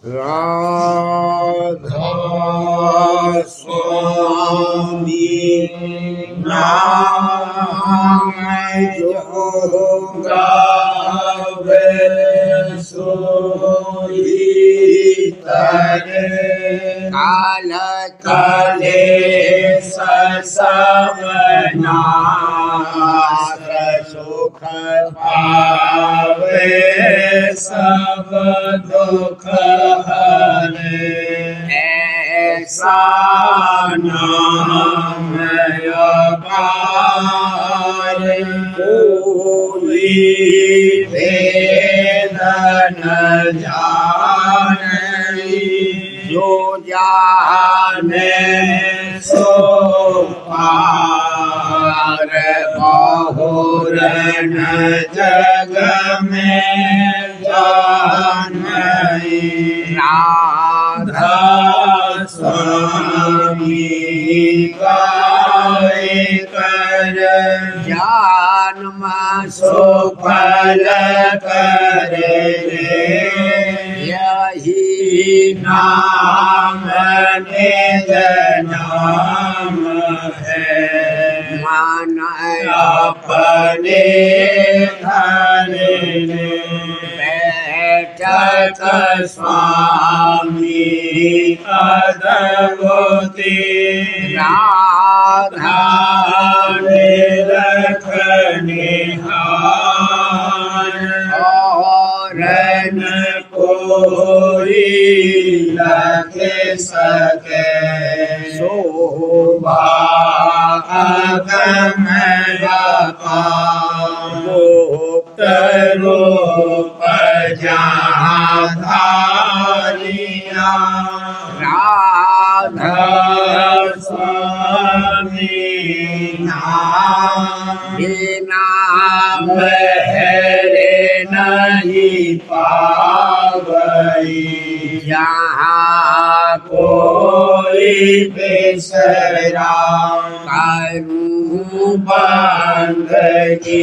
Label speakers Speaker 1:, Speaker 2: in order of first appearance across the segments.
Speaker 1: राधा स्वामी नाम जो गावे सोई तरे काल काले ससवनाथ सुख पावे सब दुख हरे ऐसा नाम अपार कोई भेद न जाने जो जाने सो पार बहुर न जग में जाने राधा स्वामी गाय कर जन्म सुफल करे यही नाम निज नाम है मन अपने धरे बैठक स्वामी अद्भुति राधा रखनिहार और न कोई लख सके शोभा अगम मुक्त रूप जहाँ धारिया राधा स्वामी नाम हरे नहीं पावई यहाँ कोई बेसरा करूँ बंदगी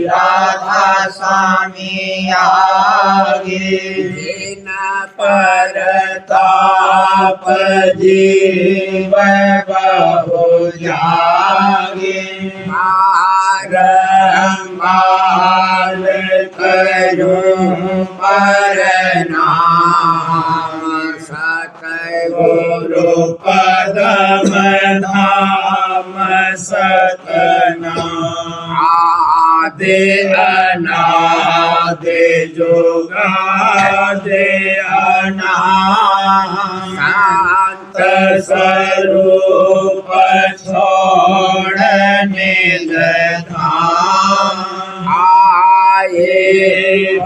Speaker 1: राधा स्वामी आगे दिन परताप जीव बहु जागे बारंबार करूँ परनाम सतगुरु पदम धाम सतनाम आदि अनादि जुगादि अनादि शांत स्वरूप छोड़ निज धाम आए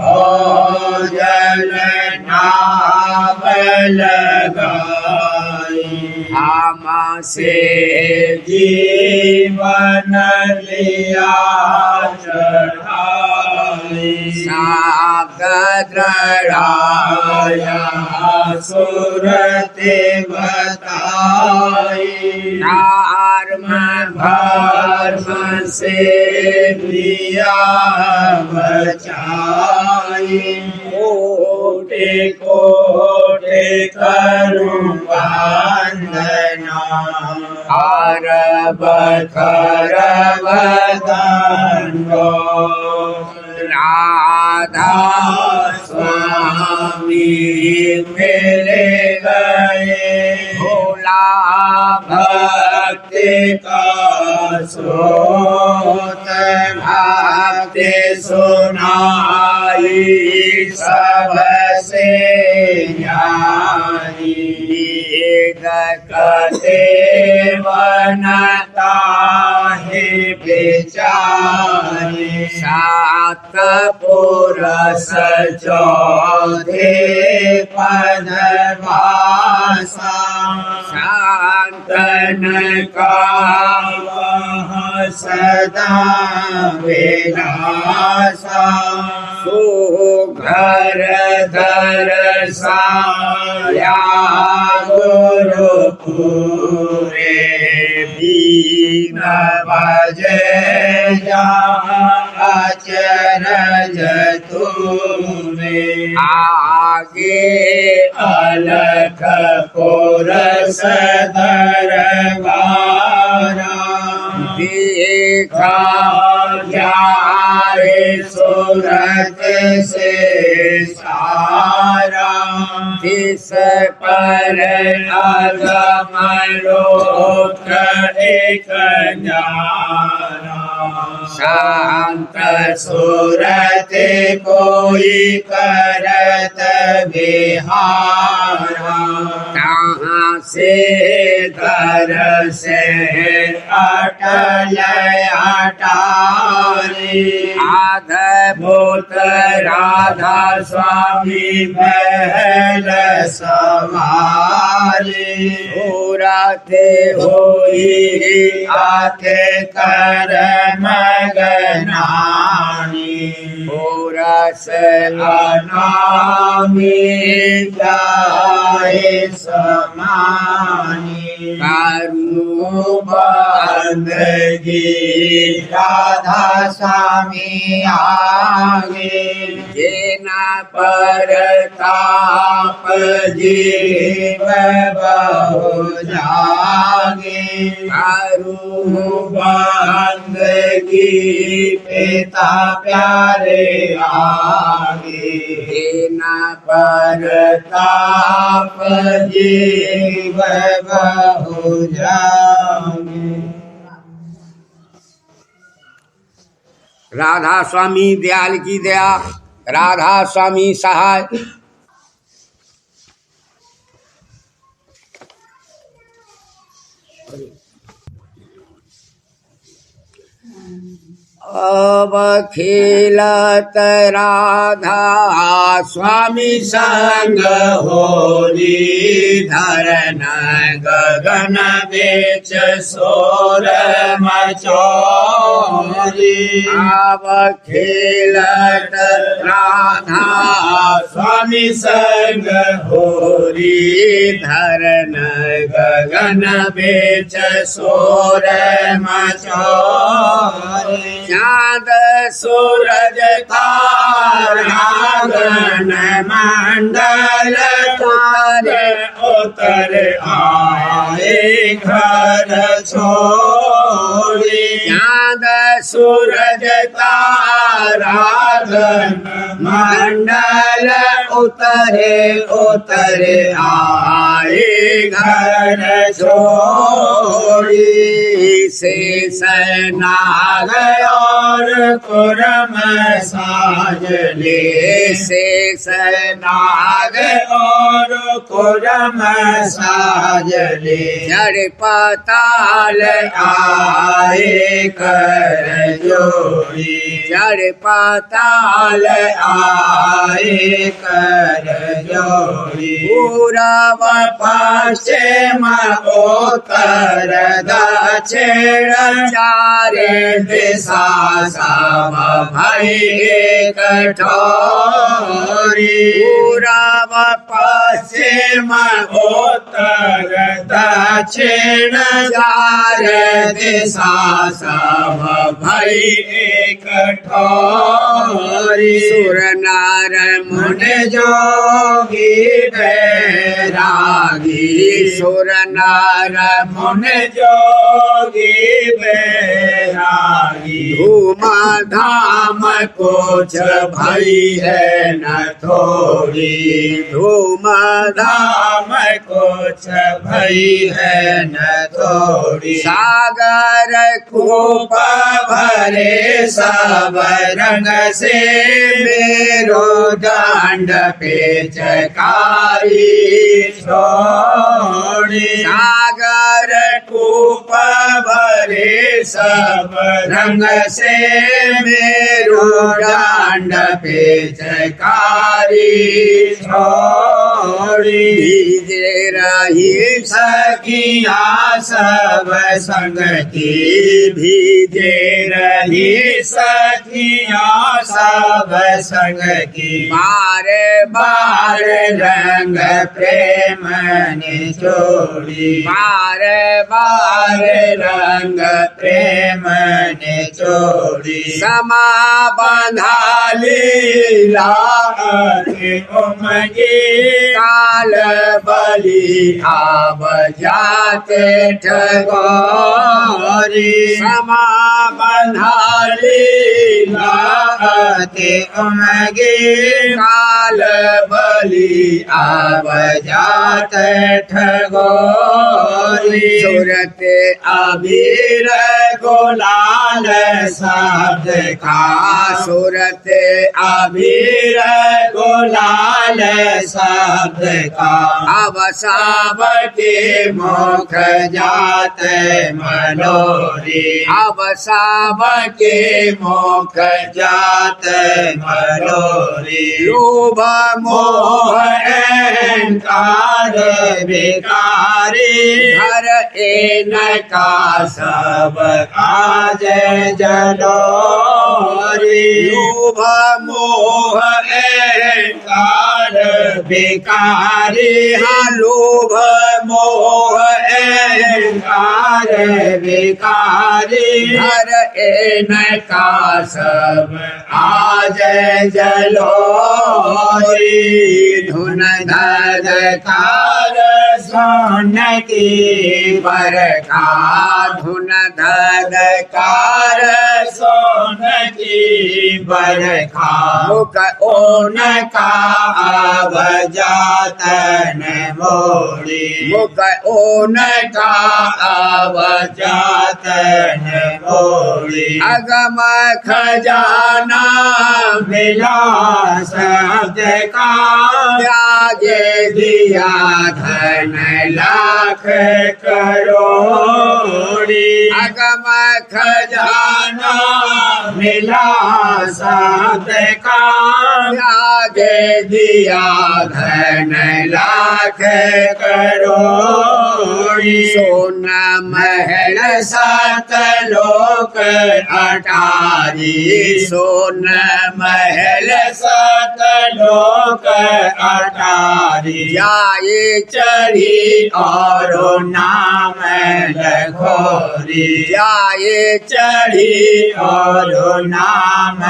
Speaker 1: भोजन नाम लगाई हमसे जीवन लिया चढ़ाई सागराया सुरते बताई धर्म धर्म से दिया बचाई कोटि कोटि करूं वंदना अरब करब दंडो राधा स्वामी मिल गए भोला भक्ति का स्रोत भक्ति सुनाई सबसे ज्ञानी कते बनता है बेचारी सात पुरुष चौथे पद भाषा शांतन का वह सदा विलासा सुघर दर्शाया गुरुपुरे बीन बजे जहाँ अचरज तूने आगे अलख पुरस दरबारा देखा जाए सूरत से सारा जिस पर अगमलोक एक न्यारा शांत सूरत कोई करत विहारा कहाँ से घर से अटल अटारी अद्भुत राधा स्वामी महल सवारी सूरत होई आथे कर मगनानी पूरस अनामी जाए समानी करू बंदगी राधा स्वामी आगे जेना पर ताप जीव बहु जागे करू बंदगी पिता प्यारे आगे जेना पर ताप जीव बहु जागे। राधा स्वामी दयाल की दया, राधा स्वामी सहाय। अब खेलत राधा स्वामी संग होली धरन गगन बेच सोर मचोरी अब खेलत राधा स्वामी संग होली धरन गगन बेच सोर मचोरी चाँद सूरज तारा गण मंडल तारे उतर आए घर छोड़ी चाँद सूरज तारा गण मंडल उतरे उतरे आए घर छोड़ी शेष नाग और कुरम साजले शेष नाग और कुरम साजले जड़ पाताल आए कर जोड़ी जड़ पाताल आए कर जोड़ी पूरब पश्चिम उत्तर दक्षिण चारे दिशा सब भई कठोरी पूरब पश्चिम उत्तर दक्षिण चार दिशा सब भई कठोरी सुर नर मुनि जोगी बैरागी सुर नर मुनि जोगी बैरागी धूम धाम कुछ भई है न थोड़ी धूम धाम कुछ भई है न थोड़ी सागर खूब भरे सब रंग से मेरो दंड पे चकारी छोड़ी सागर खूब भरे सब रंग से मेरो दंड पे चकारी छोड़ी भीजे रही
Speaker 2: सखिया सब संग की
Speaker 1: भीजे
Speaker 2: रही सखिया सब संग की
Speaker 1: बार
Speaker 2: बार रंग प्रेम निचोड़ी
Speaker 1: बार
Speaker 2: बार रंग प्रेम निचोड़ी
Speaker 1: समा बंधा
Speaker 2: लीला उमगी
Speaker 1: काल
Speaker 2: बलि आब जाते ठगोरी
Speaker 1: समा बंधा
Speaker 2: लीला उमगी
Speaker 1: काल
Speaker 2: बलि आब जाते ठगोरी
Speaker 1: सूरत
Speaker 2: अबीर गुलाल शब्द का
Speaker 1: सूरत
Speaker 2: अबीर गुलाल शब्द का
Speaker 1: अब सब
Speaker 2: के मुख जात मलोरी
Speaker 1: अब सब
Speaker 2: के मुख जात मलोरी
Speaker 1: लोभ
Speaker 2: मोह अहंकार विकारी
Speaker 1: घर
Speaker 2: एन का सब आज जलोरी
Speaker 1: लोभ
Speaker 2: मोह अहंकार विकारी
Speaker 1: लोभ
Speaker 2: मोह अहंकार विकारी
Speaker 1: घर
Speaker 2: एन का सब आज जलोरी
Speaker 1: धुन
Speaker 2: धकार सोन की बरखा
Speaker 1: धुन धकार
Speaker 2: सोन की बरखा
Speaker 1: मुख
Speaker 2: ओन का आब जातन मोड़ी
Speaker 1: मुख
Speaker 2: ओन का आब जातन मोड़ी
Speaker 1: अगम
Speaker 2: खजाना मिला शब्द का
Speaker 1: त्यागे
Speaker 2: दिया धन लाख करोड़ी
Speaker 1: अगम
Speaker 2: खजाना मिला शब्द का
Speaker 1: त्यागे
Speaker 2: दिया धन लाख करोड़ी
Speaker 1: सोन महल
Speaker 2: सात लोक अटारी
Speaker 1: सोन
Speaker 2: महल सात लोक अटारी
Speaker 1: जाए
Speaker 2: चढ़ी और नाम लखोरी
Speaker 1: जाए
Speaker 2: चढ़ी और नाम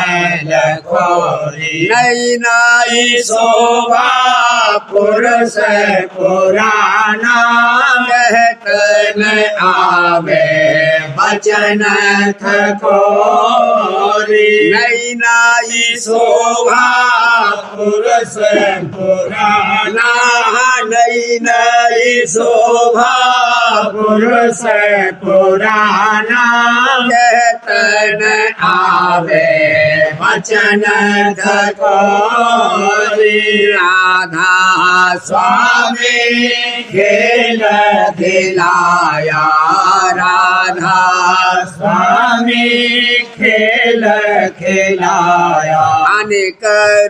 Speaker 2: लखोरी
Speaker 1: नई नई
Speaker 2: शोभा पुरुष पुराना
Speaker 1: कहत
Speaker 2: न आवे बचन थकोरी
Speaker 1: नई नई
Speaker 2: शोभा पुरुष पुराना
Speaker 1: नई
Speaker 2: नई शोभा पुरुष पुराना
Speaker 1: कहत
Speaker 2: न आवे बचन थकोरी
Speaker 1: राधा
Speaker 2: स्वामी खेल खिलाया राधा स्वामी खेल खिलाया
Speaker 1: अनेक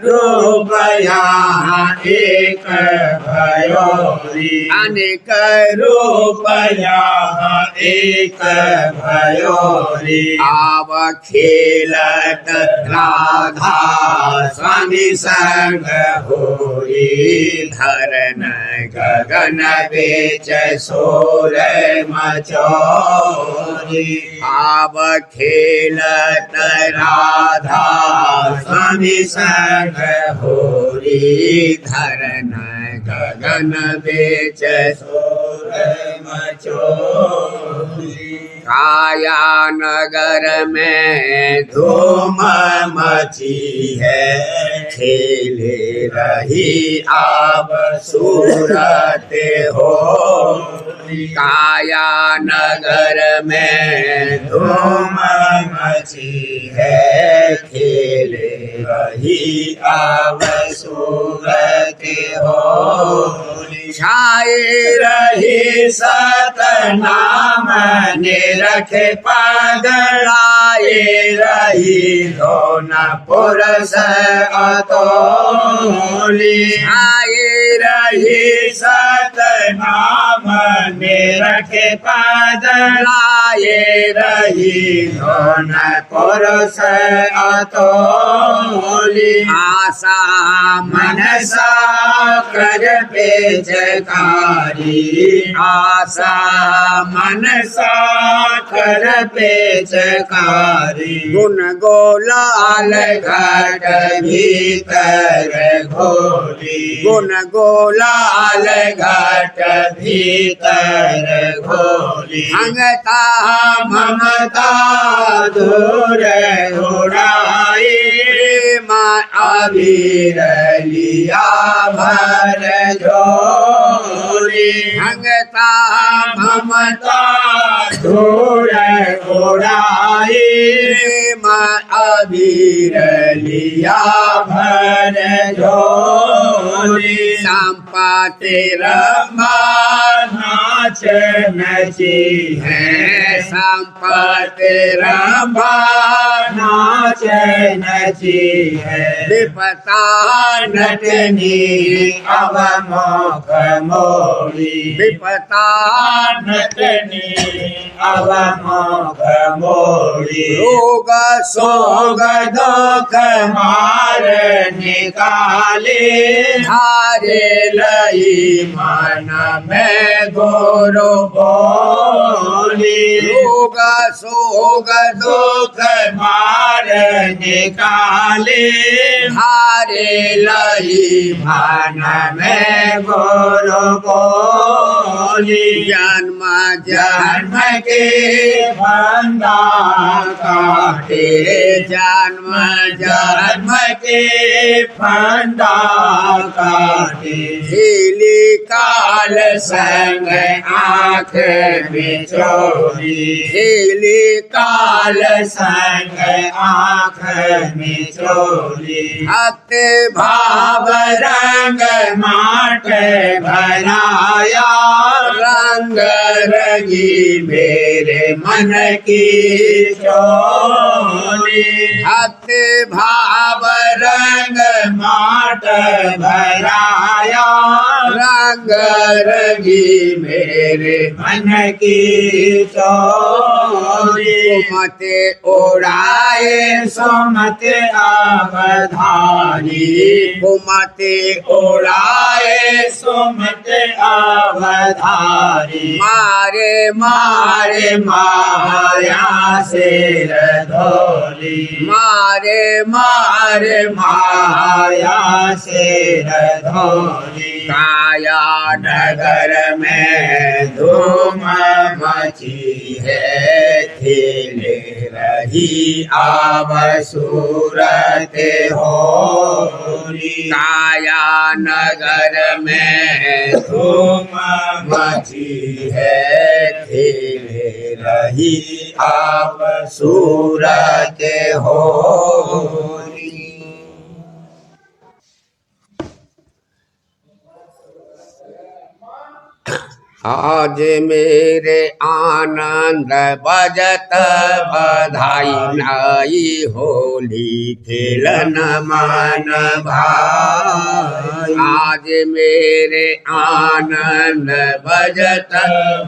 Speaker 2: रूप यहाँ एक भयोरी
Speaker 1: अनेक
Speaker 2: रूप यहाँ एक भयोरी
Speaker 1: आव
Speaker 2: खेलत राधा स्वामी संग होरी धरन गगन बेच सोर मचोरी
Speaker 1: आव
Speaker 2: खेलत राधा स्वामी संग होरी धरन गगन बेच सोर मचोरी
Speaker 1: काया नगर में
Speaker 2: धूम मची है खेले रही आप सूरत हो
Speaker 1: काया नगर
Speaker 2: में धूम मची है खेले रही आप सूरत हो
Speaker 1: छाए
Speaker 2: रही सतनाम ने रखे पगड़ाए रही दोना पुरुष अतोली
Speaker 1: छाए
Speaker 2: रही सतनाम निरखे पद लाए रही धन पुरुष अतोली आशा मनसा कर पेचकारी आशा मनसा कर पेचकारी गुण गोलाल घट भीतर घोली गुण गोलाल घट भीतर घोली अंगता ममता दूर उड़ाई माँ अबीर लिया भर झोली अंगता ममता दूर उड़ाई माँ अबीर लिया भर झोली संपा तेरा नाच नची है संपा तेरा नाच नची है विपता नटनी अब मोख मोड़ी विपता नटनी अब मोख मोड़ी रोग सोग दुख मार निकाले हारे लई मन में गोरो बोली रोग सोग दुख मार निकाले हारे लई मन में गोरो बोली जन्म जन्म के बंदा काटे जन्म जन्म के फंदा काटे हिली काल संग आँख में चोरी हिली काल संग आँख में चोरी भक्त भाव रंग माट भराया रंग रंगी मेरे मन की चोली भक्त भाव रंग माट भराया रंग रंगी मेरे मन की चोली मत उड़ाए सुमत अवधानी मत उड़ाए सुमत अवधानी मारे मारे माया से धोली मारे मारे माया से धोली काया नगर में धूम मची है खिले रही आव सूरत होली काया नगर में धूम मची है खिले रही आव सूरत होली आज मेरे आनंद बजत बधाई नाई होली खेलन मान भाई आज मेरे आनंद बजत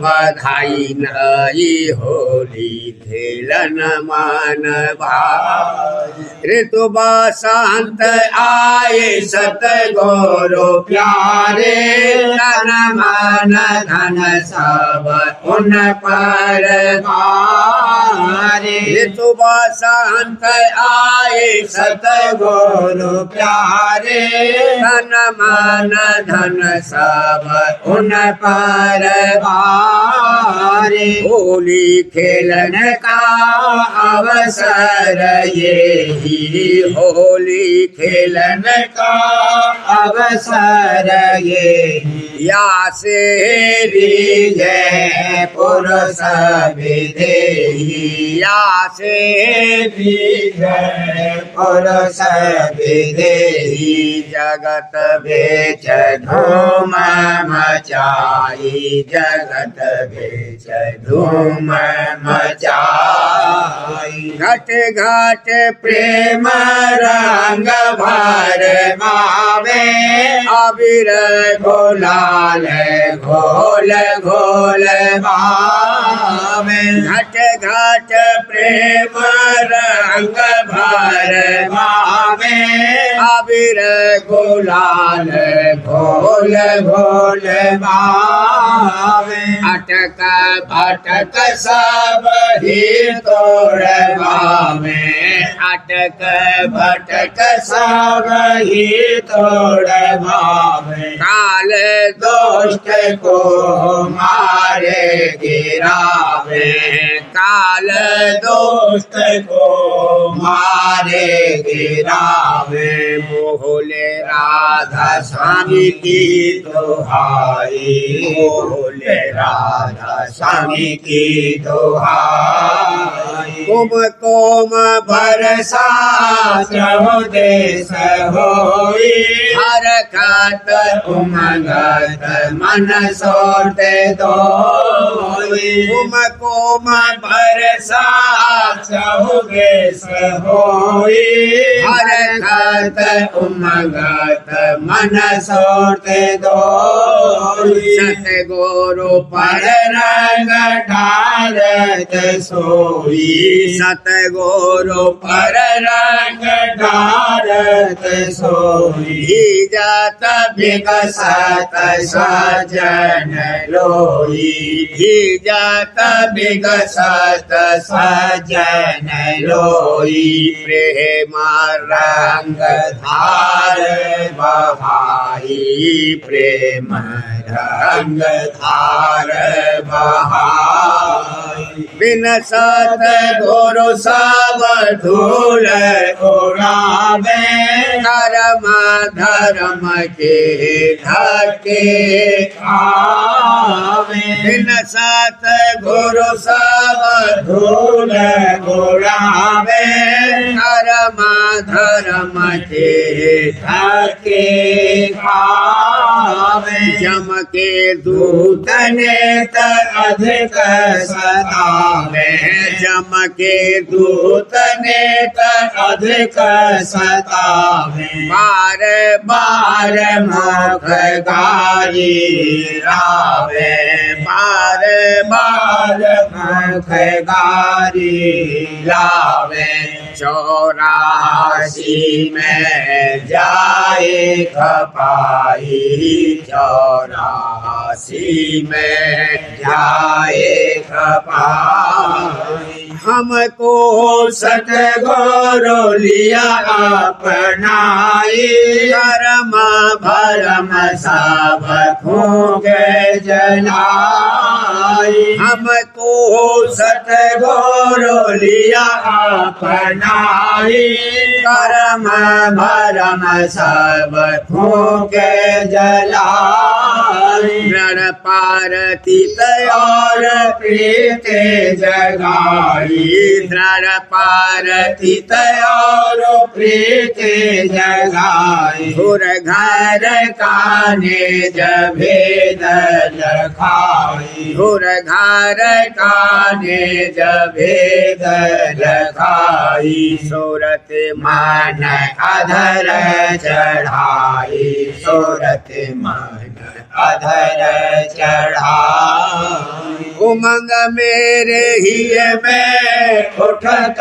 Speaker 2: बधाई नाई होली खेलन मान भाई ऋतु बसंत आए सत गौरो प्यारे तन मन धन सब उन पर गारे ऋतु बसंत आए सत गौरो प्यारे तन मन धन सब उन पर गारे होली खेलन का अवसर ये ही होली खेलन का अवसर ये या से जय पुरुष विदेही या से जय पुरुष विदेही जगत बेच धूम मचाई जगत बीच धूम मचाई
Speaker 1: घट घट
Speaker 2: प्रेम रंग भर मावे
Speaker 1: अबीर
Speaker 2: गुलाल घोल घोल मावे
Speaker 1: घट घट
Speaker 2: प्रेम रंग भर मावे
Speaker 1: अबीर
Speaker 2: गुलाल घोल घोल मावे
Speaker 1: अटक
Speaker 2: भटक सब ही तोड़ मावे
Speaker 1: अटक
Speaker 2: भटक सब ही तोड़ मावे
Speaker 1: काल
Speaker 2: दुष्ट को मारे गिरावे
Speaker 1: काल
Speaker 2: दुष्ट को मारे गिरावे
Speaker 1: मोहले
Speaker 2: राधा स्वामी की दुहाई बोले राधा स्वामी की दुहाई
Speaker 1: कुम कोम
Speaker 2: बरसा चहो देश होई
Speaker 1: हर खात
Speaker 2: उमगत मन सोते दोई
Speaker 1: कुम कोम
Speaker 2: बरसा चहो देश होई
Speaker 1: हर
Speaker 2: खात उमगत मन सोते दोई
Speaker 1: सतगुरु
Speaker 2: पर रंग ढारत सोई
Speaker 1: सतगुरु
Speaker 2: पर रंग ढारत सोई
Speaker 1: जात
Speaker 2: विकसत सजन लोई
Speaker 1: जात
Speaker 2: विकसत सजन लोई
Speaker 1: प्रेम
Speaker 2: रंग धार बहाई प्रेम रंग धार बहाई
Speaker 1: बिन
Speaker 2: सत गुरु सब धूल उड़ावे
Speaker 1: कर्म धर्म के
Speaker 2: धके आवे
Speaker 1: बिन सत
Speaker 2: गुरु सब धूल उड़ावे
Speaker 1: कर्म धर्म के
Speaker 2: धके आवे
Speaker 1: जम के
Speaker 2: दूत नेत अधिक सतावे
Speaker 1: जम के
Speaker 2: दूत नेत अधिक सतावे
Speaker 1: बार
Speaker 2: बार मुख गारी रावे
Speaker 1: बार
Speaker 2: बार मुख गारी लावे 84 में जाए खपाई 84 में जाए खपाई
Speaker 1: हमको
Speaker 2: सतगुरु लिया अपनाई
Speaker 1: कर्म
Speaker 2: भरम सब फूंक जलाई
Speaker 1: हमको
Speaker 2: सतगुरु लिया अपनाई कर्म भरम सब फूंक जलाई
Speaker 1: रण पारती
Speaker 2: और प्रीत जगाई
Speaker 1: रण पारती
Speaker 2: और प्रीत जगाई
Speaker 1: घुर घर
Speaker 2: काने जभेद लखाई
Speaker 1: घुर घर
Speaker 2: काने जभेद लखाई
Speaker 1: सूरत
Speaker 2: मन अधर चढ़ाई सूरत मन अधर चढ़ाई
Speaker 1: उमंग मेरे ही
Speaker 2: में उठत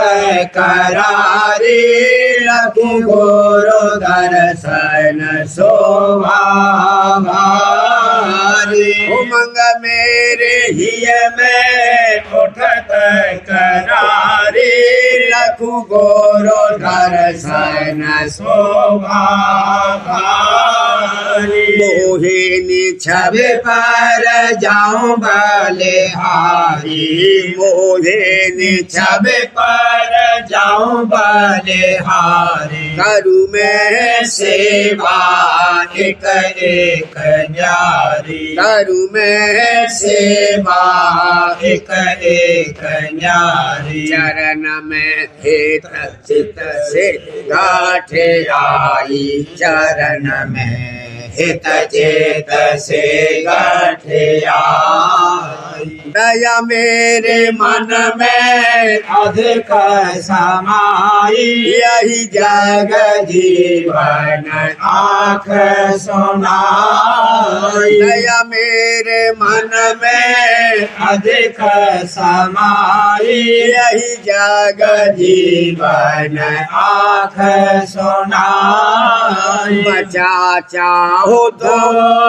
Speaker 2: करारी लखु गुरु दर्शन शोभा भारी
Speaker 1: उमंग मेरे
Speaker 2: ही में उठत करारी लखु गुरु दर्शन शोभा भारी
Speaker 1: मोहिनी
Speaker 2: छवि पर जाऊं बलिहारी
Speaker 1: मोहिनी
Speaker 2: छवि पर जाऊं बलिहारी
Speaker 1: करु में
Speaker 2: सेवा एक एक न्यारी
Speaker 1: करु में
Speaker 2: सेवा एक एक न्यारी
Speaker 1: चरण में हित चित से
Speaker 2: गाठे आई चरण में हित चेत से गठियाई।
Speaker 1: दया मेरे मन में
Speaker 2: अधिक समाई,
Speaker 1: यही
Speaker 2: जग जीवन आँख सुनाई।
Speaker 1: दया मेरे मन में
Speaker 2: अधिक समाई,
Speaker 1: यही
Speaker 2: जग जीवन आँख सुनाई।
Speaker 1: बचा चाहो तो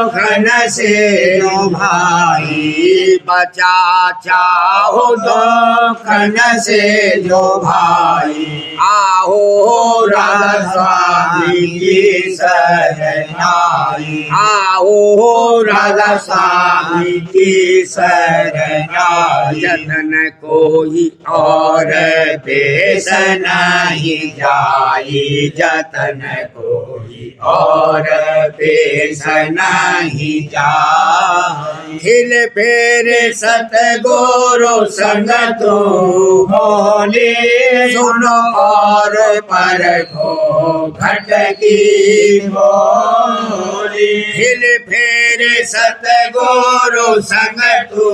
Speaker 2: घन से जो भाई,
Speaker 1: बचा चाहो तो
Speaker 2: घन से जो भाई,
Speaker 1: आहो
Speaker 2: राधा स्वामी की शरणाई।
Speaker 1: आओ
Speaker 2: राधा स्वामी की शरणाई।
Speaker 1: जतन कोई
Speaker 2: और पेश नहीं जाई, जतन कोई और पेश नहीं जाई।
Speaker 1: हिल फेरे
Speaker 2: सतगुरु संग तो होली, सुनो और परखो घट की बोली।
Speaker 1: हिल फेरे
Speaker 2: सतगुरु संग तू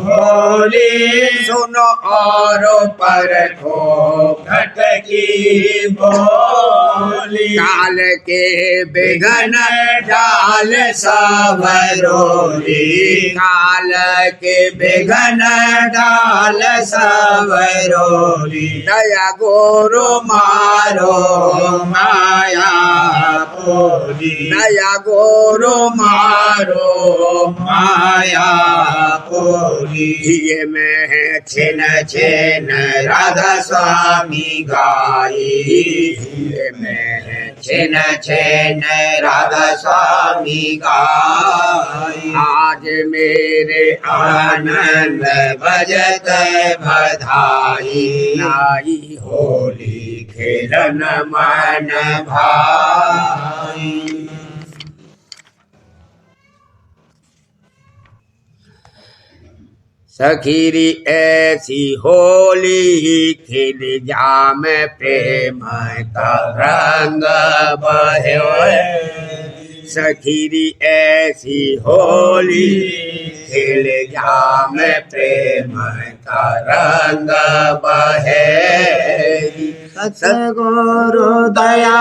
Speaker 2: होली,
Speaker 1: सुनो
Speaker 2: और परखो घट की बोली।
Speaker 1: काल के
Speaker 2: विघ्न
Speaker 1: विघन
Speaker 2: डाल सवरोली,
Speaker 1: काल के
Speaker 2: विघ्न डाल सवरोली।
Speaker 1: दया गुरु
Speaker 2: मारो माया बोली,
Speaker 1: दया गुरु
Speaker 2: मारो माया बोली।
Speaker 1: ये में
Speaker 2: छिन छिन राधा स्वामी गाई,
Speaker 1: ये में
Speaker 2: छिन छिन राधा स्वामी गाई।
Speaker 1: आज मेरे
Speaker 2: आनंद बजत बधाई,
Speaker 1: नाई
Speaker 2: होली खेलन मन भाई।
Speaker 1: सखीरी ऐसी होली खिल जाम प्रेम का रंग बहे। सखीरी ऐसी होली खिल जाम प्रेम का रंग बहे।
Speaker 2: सतगुरु दया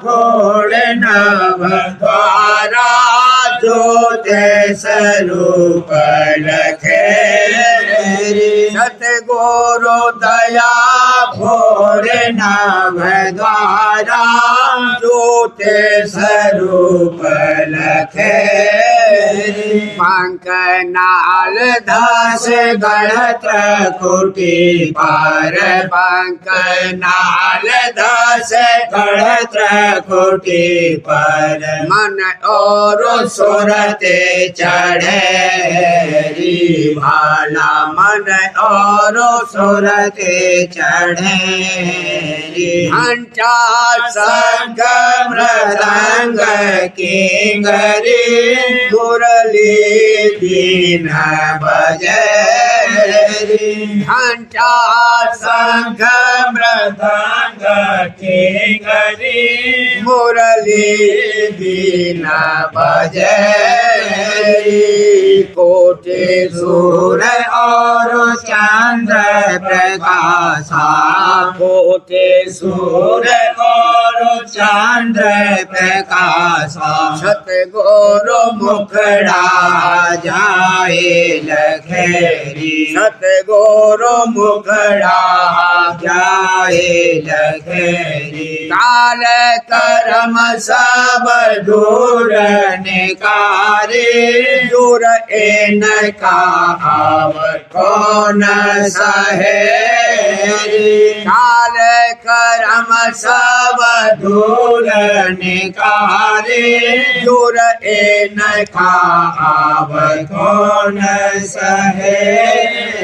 Speaker 2: फोड़ नव द्वारा, ज्योत स्वरूप लखे।
Speaker 1: सतगुरु दया
Speaker 2: फोड़ नव द्वारा, ज्योत स्वरूप लखे।
Speaker 1: पंख नाल
Speaker 2: दास गणत कोटि पार,
Speaker 1: पंख
Speaker 2: नाल दास गणत कोटि पर।
Speaker 1: मन
Speaker 2: और सुरते चढ़े री भाला, मन और सुरते चढ़े री।
Speaker 1: घंटा
Speaker 2: संग मृदंग किंगरी, मुरली बीन बजे री।
Speaker 1: घंटा
Speaker 2: संग मृदंग किंगरी,
Speaker 1: मुरली
Speaker 2: बीन बजे।
Speaker 1: कोटि
Speaker 2: सूर और चंद्र प्रकाशा,
Speaker 1: कोटि
Speaker 2: सूर और चंद्र प्रकाशा।
Speaker 1: सतगुरु
Speaker 2: मुखड़ा जाए लखेरी,
Speaker 1: सतगुरु
Speaker 2: मुखड़ा जाए लखेरी।
Speaker 1: काल
Speaker 2: कर्म सब दूर निकारे, दूर एन का अब कौन सहेरी।
Speaker 1: काल
Speaker 2: कर्म सब दूर निकारे, दूर एन का अब कौन सहेरी।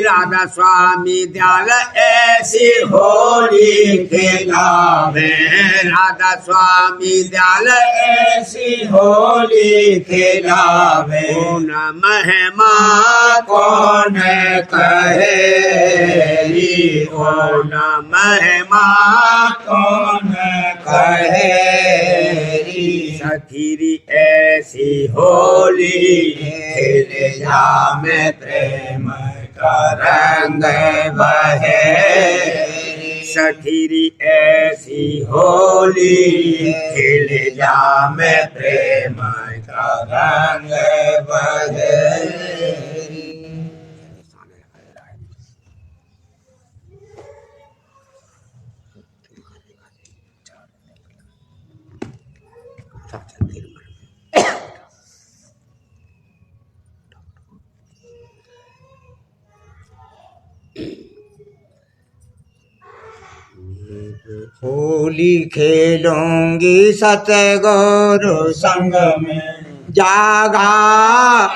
Speaker 1: राधा स्वामी दयाल
Speaker 2: ऐसी होली खिलावे,
Speaker 1: राधा स्वामी दयाल
Speaker 2: ऐसी होली खिलावे।
Speaker 1: कौन महिमा
Speaker 2: कौन कहे री, कौन
Speaker 1: महिमा
Speaker 2: कौन कहे री।
Speaker 1: सखीरी ऐसी होली
Speaker 2: खेल जामे प्रेम का रंग बहे
Speaker 1: सखीरी ऐसी
Speaker 2: होली खेल जामे प्रेम का रंग बहे होली खेलूंगी सतगुरु संग में जागा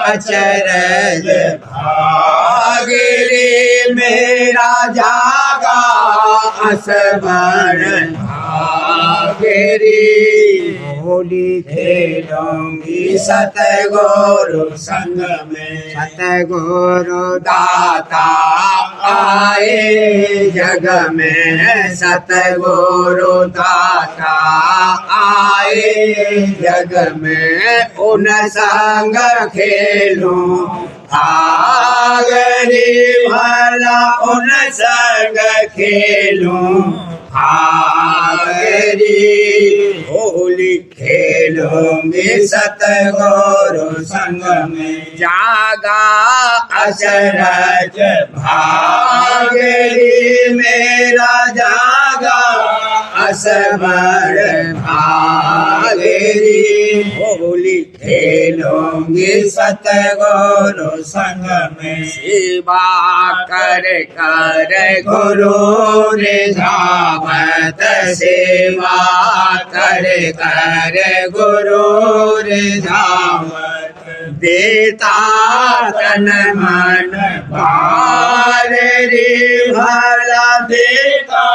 Speaker 2: अचरज भागे रे मेरा जागा असबर भागे रे होली खेलूंगी सतगुरु संग में सतगुरु दाता आए जग में सतगुरु दाता आए जग में उन संग खेलूं आगरी भला उन संग खेलूं आगरी होली खेलूंगी सतगुरु संग में जागा अचरज भागरी मेरा जागा असबर भागरी होली खेलूंगी सतगुरु संग में सेवा कर कर गुरु रिझावत सेवा कर कर गुरु रिझावत देता तन मन पार रे भला देता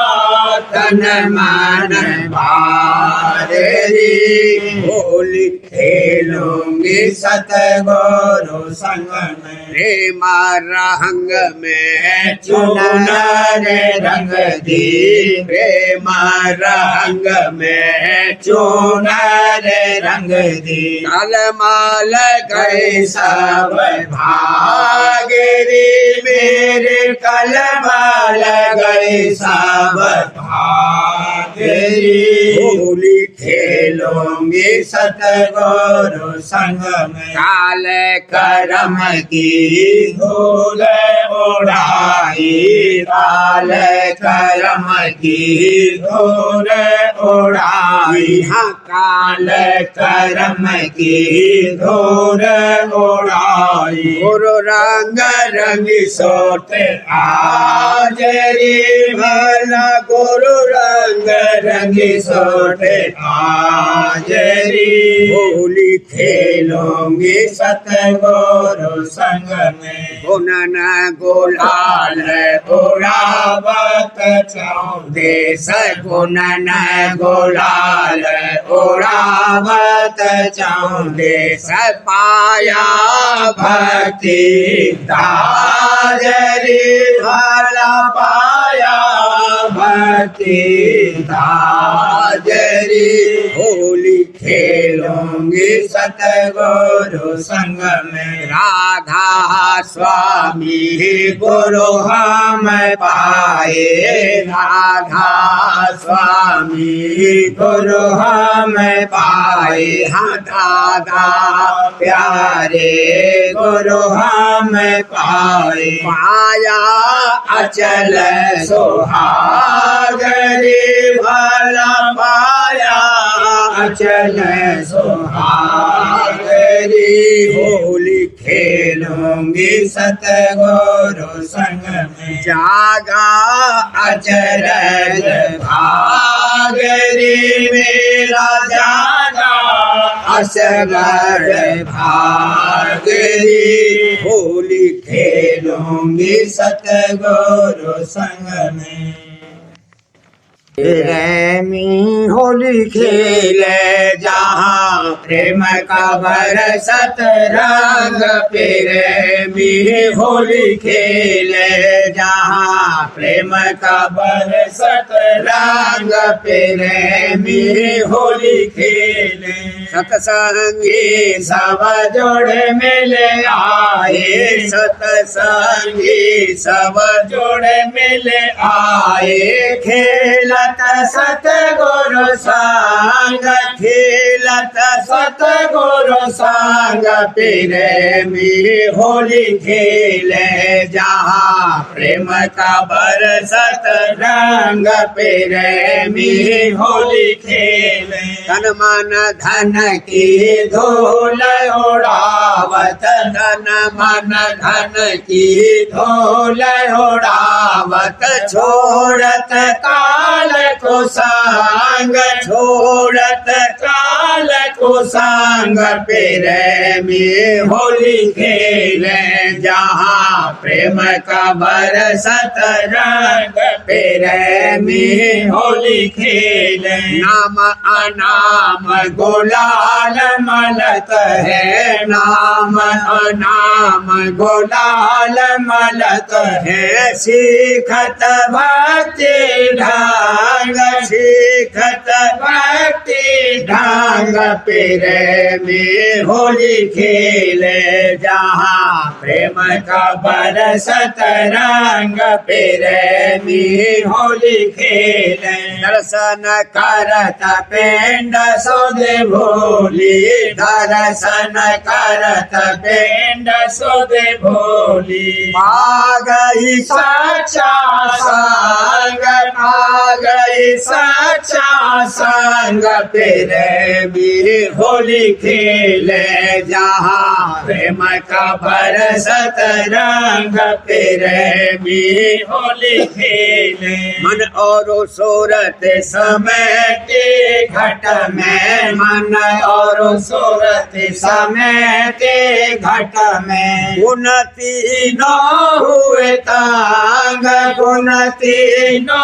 Speaker 2: तन मन पार रे होली खेलूंगी सतगुरु संग में प्रेम रंग में चुनर रंग दी प्रेम रंग में चुनर रंग दी कलमाल गए सब भागरी मेरे कलमाल गए सब भागरी होली खेलूंगी सतगुरु संग में काल करम की धूल उड़ाई काल करम की धूल उड़ाई हाँ काल करम की धूल उड़ाई गुरु रंग रंग सोट आज रे भला गुरु रंग रंग सोट आज रे होली खेलूंगी सतगुरु संग में गुनन गुलाल उड़ावत चौदेश गुनन गुलाल उड़ावत चौदेश पाया भक्ति ताजरी भला पाया भक्ति ताजरी होली खेलूंगी सतगुरु संग में राधा स्वामी गुरु हम पाए राधा स्वामी गुरु हम पाए हाँ दादा प्यारे गुरु हम पाए पाया अचल सुहागरी भला पाया अचल सुहागरी होली खेलूंगी सतगुरु संग में जागा अचरज भागरी मेरा जागा असगर भागरी होली खेलूंगी सतगुरु संग में प्रेमी होली खेले जहाँ प्रेम का बरसत रंग प्रेमी होली खेले जहाँ प्रेम का बरसत रंग प्रेमी होली खेले
Speaker 1: सत्संगी
Speaker 2: सब जोड़े मिले आए
Speaker 1: सत्संगी
Speaker 2: सब जोड़े मिले आए खेलत सतगुरु संग खेलत सतगुरु संग प्रेमी होली खेले जहाँ प्रेम का बरसत रंग प्रेमी होली खेले
Speaker 1: तन मन धन
Speaker 2: की धूल उड़ावत धन मन धन की धूल उड़ावत छोड़त काल को संग छोड़त काल को संग प्रेमी होली खेले जहाँ प्रेम का बरसत रंग प्रेमी होली खेले
Speaker 1: नाम
Speaker 2: नाम गुलाल मलत है नाम नाम गुलाल मलत है सीखत भक्ति ढंग सीखत भक्ति ढंग प्रेमी होली खेले जहाँ प्रेम का बरसत रंग प्रेमी होली खेले
Speaker 1: दर्शन
Speaker 2: करत पिंड सुध भोली दर्शन करत पिंड सुध भोली गई सच्चा संग गई सच्चा संग प्रेमी होली खेले जहाँ प्रेम का बरसत रंग प्रेमी होली खेले
Speaker 1: मन और सूरत
Speaker 2: समय के घट में मन और सूरत समय के घट में
Speaker 1: गुण तीनों
Speaker 2: हुए तांग गुण तीनों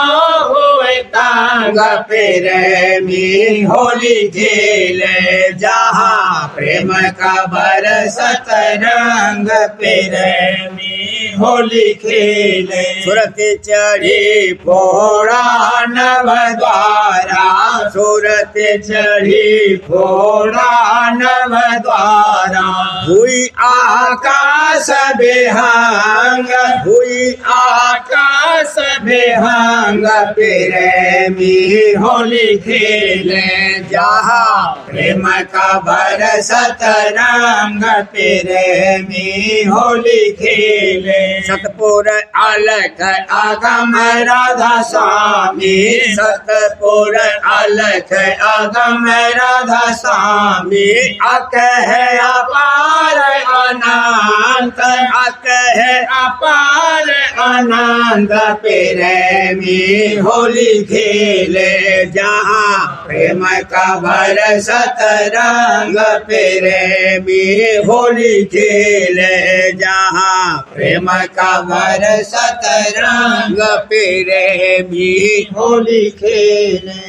Speaker 2: हुए तांग प्रेमी होली खेले जहाँ प्रेम का बरसत रंग प्रेमी होली खेले
Speaker 1: सूरत चढ़ी
Speaker 2: फोड़ा नव द्वारा सूरत चढ़ी फोड़ा नव द्वारा
Speaker 1: हुई
Speaker 2: आकाश बेहंग हुई आकाश बेहंग प्रेमी होली खेले जहाँ प्रेम का बरसत रंग प्रेमी होली खेले
Speaker 1: सतपुर अलख
Speaker 2: आगम राधा स्वामी सतपुर अलख आगम राधा स्वामी अक है अपार अनंत अक है अपार अनंत प्रेमी होली खेले जहाँ प्रेम का बरसत रंग प्रेमी होली खेले जहाँ प्रेम का बरसत रंग प्रेमी होली खेले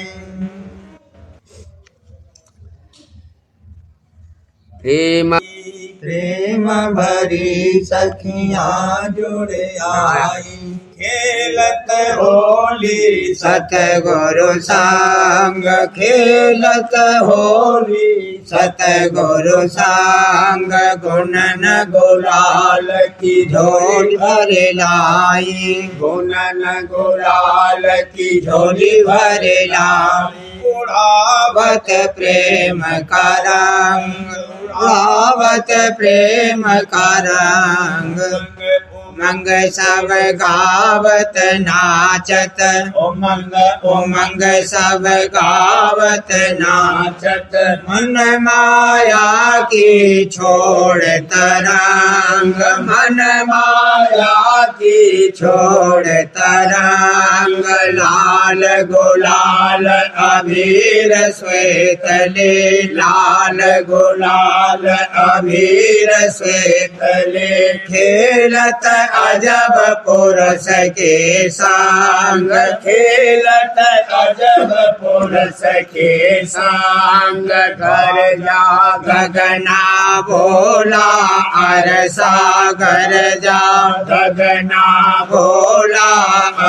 Speaker 1: प्रेम
Speaker 2: प्रेम भरी सखियाँ जुड़े आई खेलत होली सतगुरु संग खेलत होली सतगुरु संग गुणन गुलाल की झोली भर लाई गुणन गुलाल की झोली भर लाई उड़ावत प्रेम का रंग उड़ावत प्रेम का रंग उमंग सब गावत नाचत उमंग सब गावत नाचत मन माया की छोड़ तरंग मन माया की छोड़ तरंग लाल गुलाल अबीर श्वेत ले लाल गुलाल अबीर श्वेत ले खेलत अजब पुरुष के संग
Speaker 1: खेलत अजब पुरुष के संग कर जा
Speaker 2: गगना भोला अरसा गरजा
Speaker 1: गगना
Speaker 2: भोला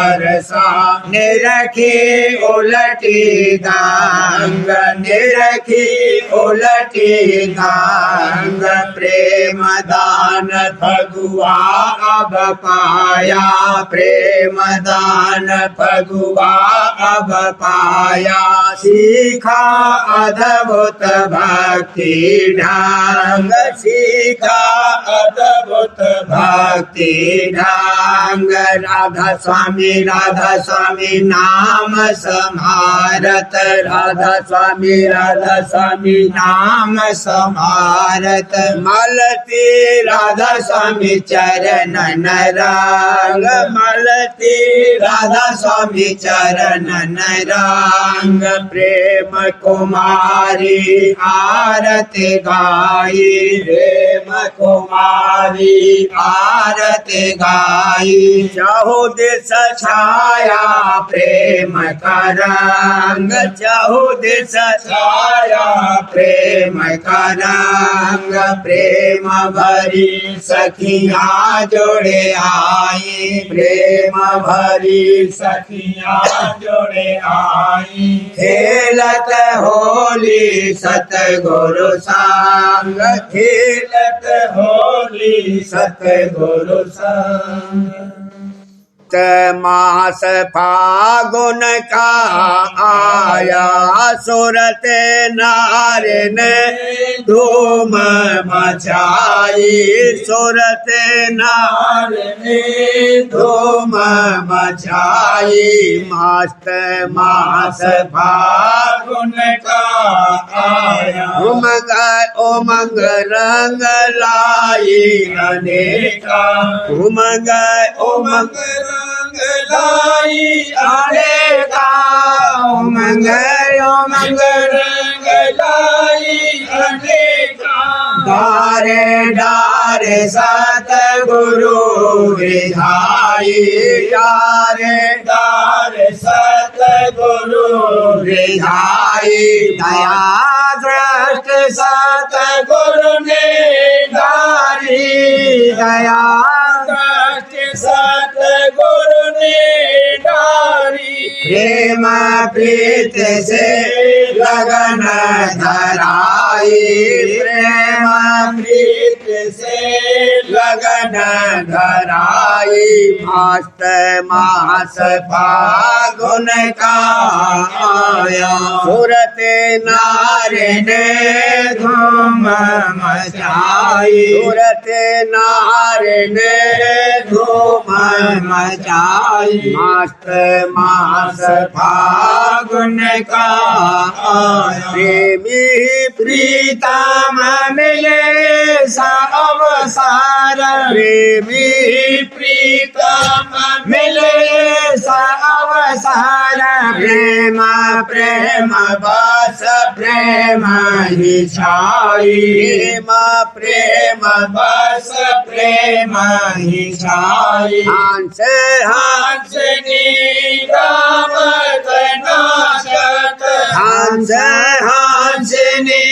Speaker 1: अरसा
Speaker 2: निरखी उलटी गंग निरखी उलटी गंग प्रेम दान
Speaker 1: भगुआ
Speaker 2: अब पाया प्रेम दान
Speaker 1: भगुआ
Speaker 2: अब पाया सीखा अद्भुत भक्ति ढंग सीखा
Speaker 1: अद्भुत
Speaker 2: भक्ति ढंग राधा स्वामी नाम समारत
Speaker 1: राधा स्वामी
Speaker 2: नाम समारत
Speaker 1: मलती
Speaker 2: राधा स्वामी चरण रंग
Speaker 1: मलती
Speaker 2: राधा स्वामी चरण रंग प्रेम कुमारी आरती गाई
Speaker 1: प्रेम कुमारी
Speaker 2: आरती गाई
Speaker 1: चाहो दिस
Speaker 2: छाया प्रेम का रंग
Speaker 1: चाहो दिस
Speaker 2: छाया प्रेम का रंग प्रेम भरी सखियाँ जोड़े आई प्रेम भरी
Speaker 1: सखियाँ जोड़े आई
Speaker 2: खेलत होली सतगुरु संग
Speaker 1: खेलत होली सतगुरु संग मास फागुन का आया सुरत नारे ने धूम मचाई सुरत नारे ने धूम मचाई मस्त मास फागुन का आया उमंग रंग लाई अनेका उमंग रंग लाई अनेका
Speaker 2: उमंग
Speaker 1: रंग लाई अनेका
Speaker 2: डारे डारे सतगुरु विधाई डारे
Speaker 1: दार सतगुरु
Speaker 2: विधाई दया दृष्टि सतगुरु ने दारी दया
Speaker 1: सतगुरु ने डारी
Speaker 2: प्रेम प्रीत से लगन धराई प्रेम
Speaker 1: प्रीत से लगन धराई
Speaker 2: मस्त मास फागुन का आया
Speaker 1: सुरत
Speaker 2: नारे ने धूम मचाई
Speaker 1: सूरत नारे ने
Speaker 2: धूम मचाई
Speaker 1: मस्त मास
Speaker 2: फागुन का आया
Speaker 1: प्रेमी
Speaker 2: प्रीतम मिले सा अवसार
Speaker 1: प्रेमी प्रीतम
Speaker 2: मिले सा अवसार प्रेम प्रेम बस प्रेम ही छाई
Speaker 1: प्रेम
Speaker 2: बस प्रेम ही छाई
Speaker 1: हंस
Speaker 2: हंसनी गावत नाचत हंस हंसनी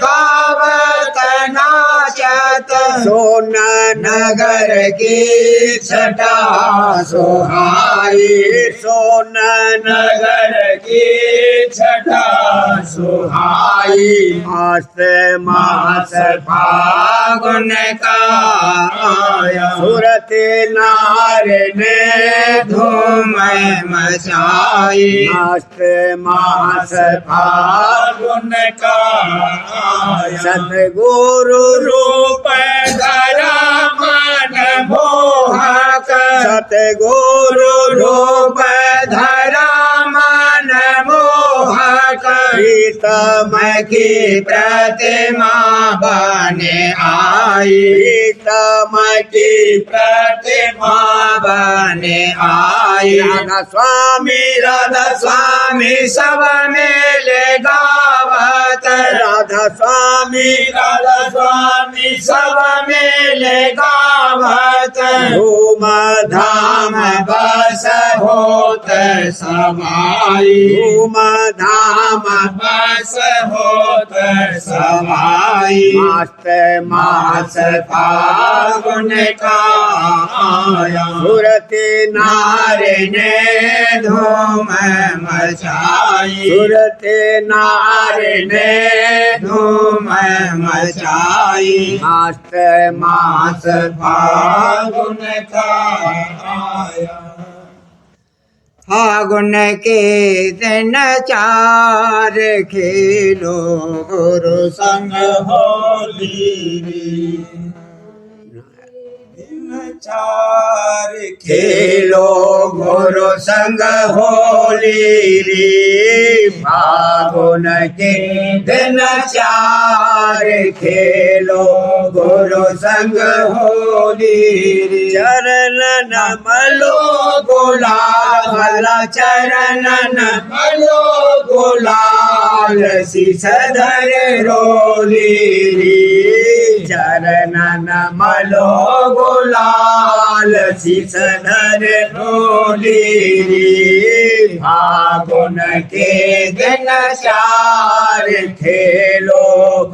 Speaker 2: गावत नाचत
Speaker 1: सोन
Speaker 2: नगर की छटा सुहाई
Speaker 1: सोन
Speaker 2: नगर की छटा सुहाई
Speaker 1: मस्त
Speaker 2: मास फागुन का आया
Speaker 1: सूरत नारे ने
Speaker 2: धूम मचाई
Speaker 1: मस्त मास
Speaker 2: फागुन का आया
Speaker 1: सतगुरु
Speaker 2: रूप धरा मन मोहक
Speaker 1: सतगुरु
Speaker 2: रूप धरा मन मोहक
Speaker 1: प्रीतम
Speaker 2: की प्रतिमा बने आई,
Speaker 1: प्रीतम की
Speaker 2: प्रतिमा बने आई।
Speaker 1: राधा स्वामी
Speaker 2: राधा स्वामी सब मेले गावत,
Speaker 1: राधा स्वामी
Speaker 2: राधा स्वामी सब मेले गावत।
Speaker 1: धूम
Speaker 2: धाम बस होत समाई,
Speaker 1: धूम धाम
Speaker 2: बस होत समाई।
Speaker 1: मास
Speaker 2: मास फागुन का आया,
Speaker 1: सुरति
Speaker 2: नारे ने धूम मचाई,
Speaker 1: सुरति नारे
Speaker 2: ने धूम मचाई।
Speaker 1: मास
Speaker 2: मास फागुन का आया, फागुन के दिन चार खेलो गुरु संग होली रे। दिन चार खेलो गुरु संग होली रे। फागुन के दिन चार खेलो गुरु संग होली रे।
Speaker 1: चरण
Speaker 2: नमलो गुलाल, चरण नमलो गुलाल, शीश धर रोली रे। चरण नमलो गुलाल, शीश धर रोली रे। फागुन के दिन चार खेलो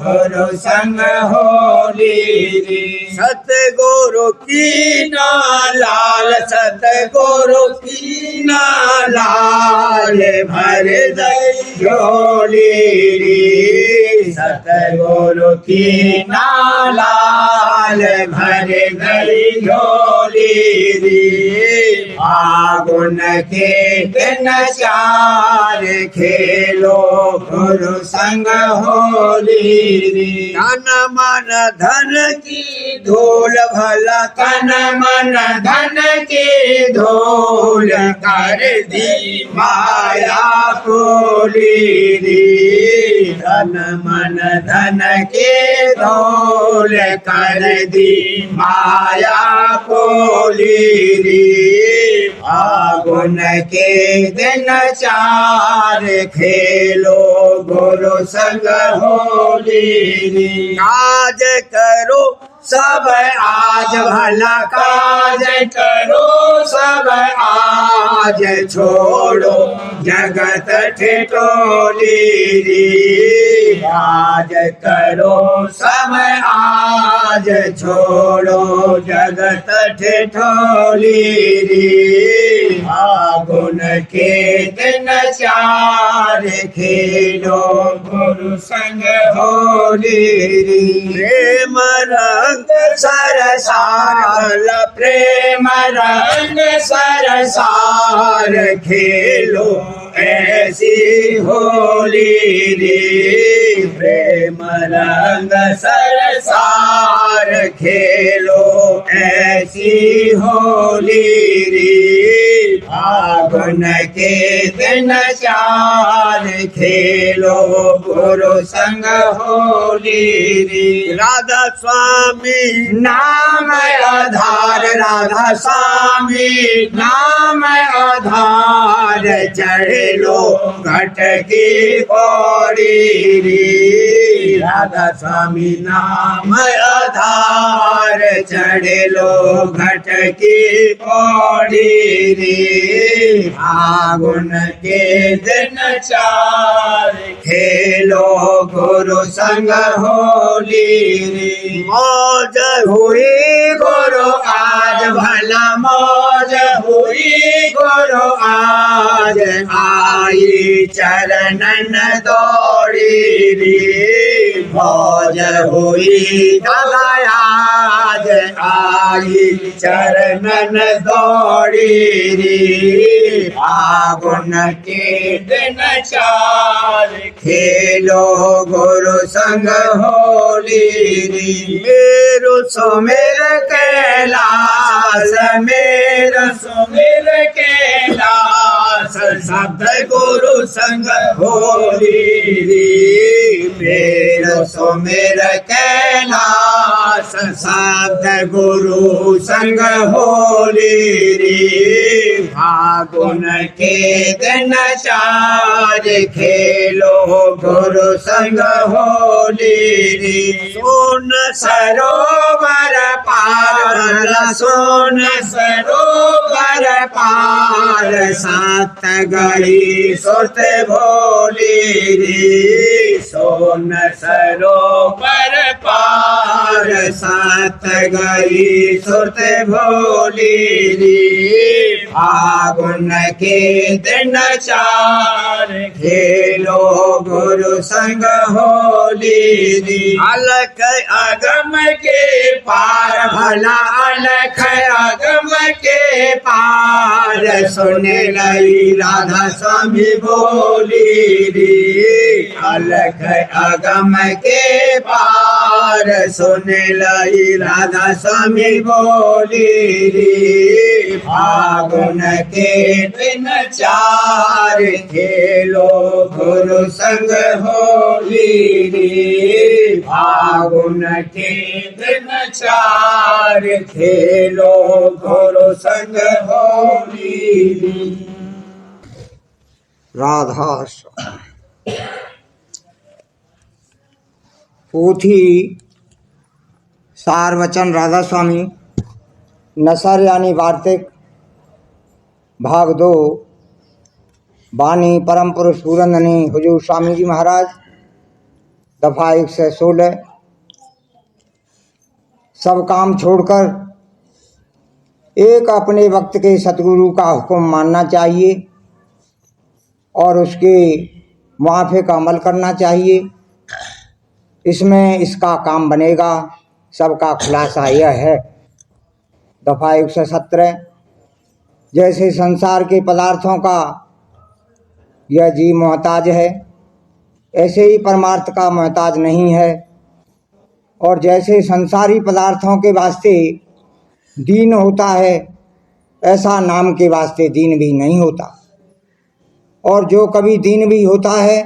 Speaker 2: गुरु संग होली रे।
Speaker 1: सतगुरु की
Speaker 2: लाल, सतगुरु की लाल, भर दई झोली रे। सतगुरु की लाल, भर दई झोली रे। फागुन के दिन चार खेलो गुरु संग होली रे।
Speaker 1: तन मन धन
Speaker 2: की धूल भला, तन मन धन की धूल कर दी माया कोली रे। तन मन धन के धूल कर दी माया कोली रे। फागुन के दिन चार खेलो गुरु संग होली रे।
Speaker 1: काज करो
Speaker 2: सब आज भला काज करो, सब आज छोड़ो जगत ठिठोली रे। आज करो सब आज छोड़ो जगत ठिठोली रे। फागुन के दिन चार खेलो गुरु संग होली रे।
Speaker 1: प्रेम रंग
Speaker 2: सरसार, प्रेम रंग सरसार, खेलो ऐसी होली रे। प्रेम रंग सरसार, खेलो ऐसी होली रे। फागुन के दिन चार खेलो गुरु संग होली रे।
Speaker 1: राधा स्वामी
Speaker 2: नाम आधार, राधा स्वामी नाम आधार, चढ़ लो घट की पौड़ी रे। राधा स्वामी नाम आधार, चढ़ लो घट की पौड़ी रे। फागुन के दिन चार खेलो गुरु संग होली रे।
Speaker 1: मौज
Speaker 2: हुई गुरु आज भला मौज हुई गुरु आज, आई चरणन दौड़ी रे। मौज हुई दादा आज, आई चरणन दौड़ी रे। फागुन के दिन चार खेलो गुरु संग होली रे।
Speaker 1: मेरो
Speaker 2: सुमिर कैलाश, मेरा सुमिर कैलाश, शब्द गुरु संग होली रे मेरो सो मेरा कैलाश शब्द गुरु संग होली रे फागुन के दिन चार खेलो गुरु संग होली रे सोन सरोवर पार सोन सरोवर पार सात गई सुरत भोली रे सोन सरोवर पार सात गई सुरत भोली रे फागुन के दिन चार खेलो गुरु संग होली रे अलख अगम के पार भला अलख अगम के पार सुने लई राधा स्वामी बोली रे अलख अगम के पार सुने लई राधा स्वामी बोली रे फागुन के दिन चार खेलो गुरु संग होली रे फागुन के दिन चार खेलो गुरु संग होली रे।
Speaker 3: राधा पोथी सार वचन राधा स्वामी नसर यानी वार्तिक भाग 2 वाणी परम पुरुष पूरंदनी हुजूर स्वामी जी महाराज दफा 116। सब काम छोड़कर एक अपने वक्त के सतगुरु का हुक्म मानना चाहिए और उसके मुआफिक अमल करना चाहिए। इसमें इसका काम बनेगा। सबका खुलासा यह है। दफा 117। जैसे संसार के पदार्थों का यह जीव मोहताज है, ऐसे ही परमार्थ का मोहताज नहीं है। और जैसे संसारी पदार्थों के वास्ते दीन होता है, ऐसा नाम के वास्ते दीन भी नहीं होता। और जो कभी दीन भी होता है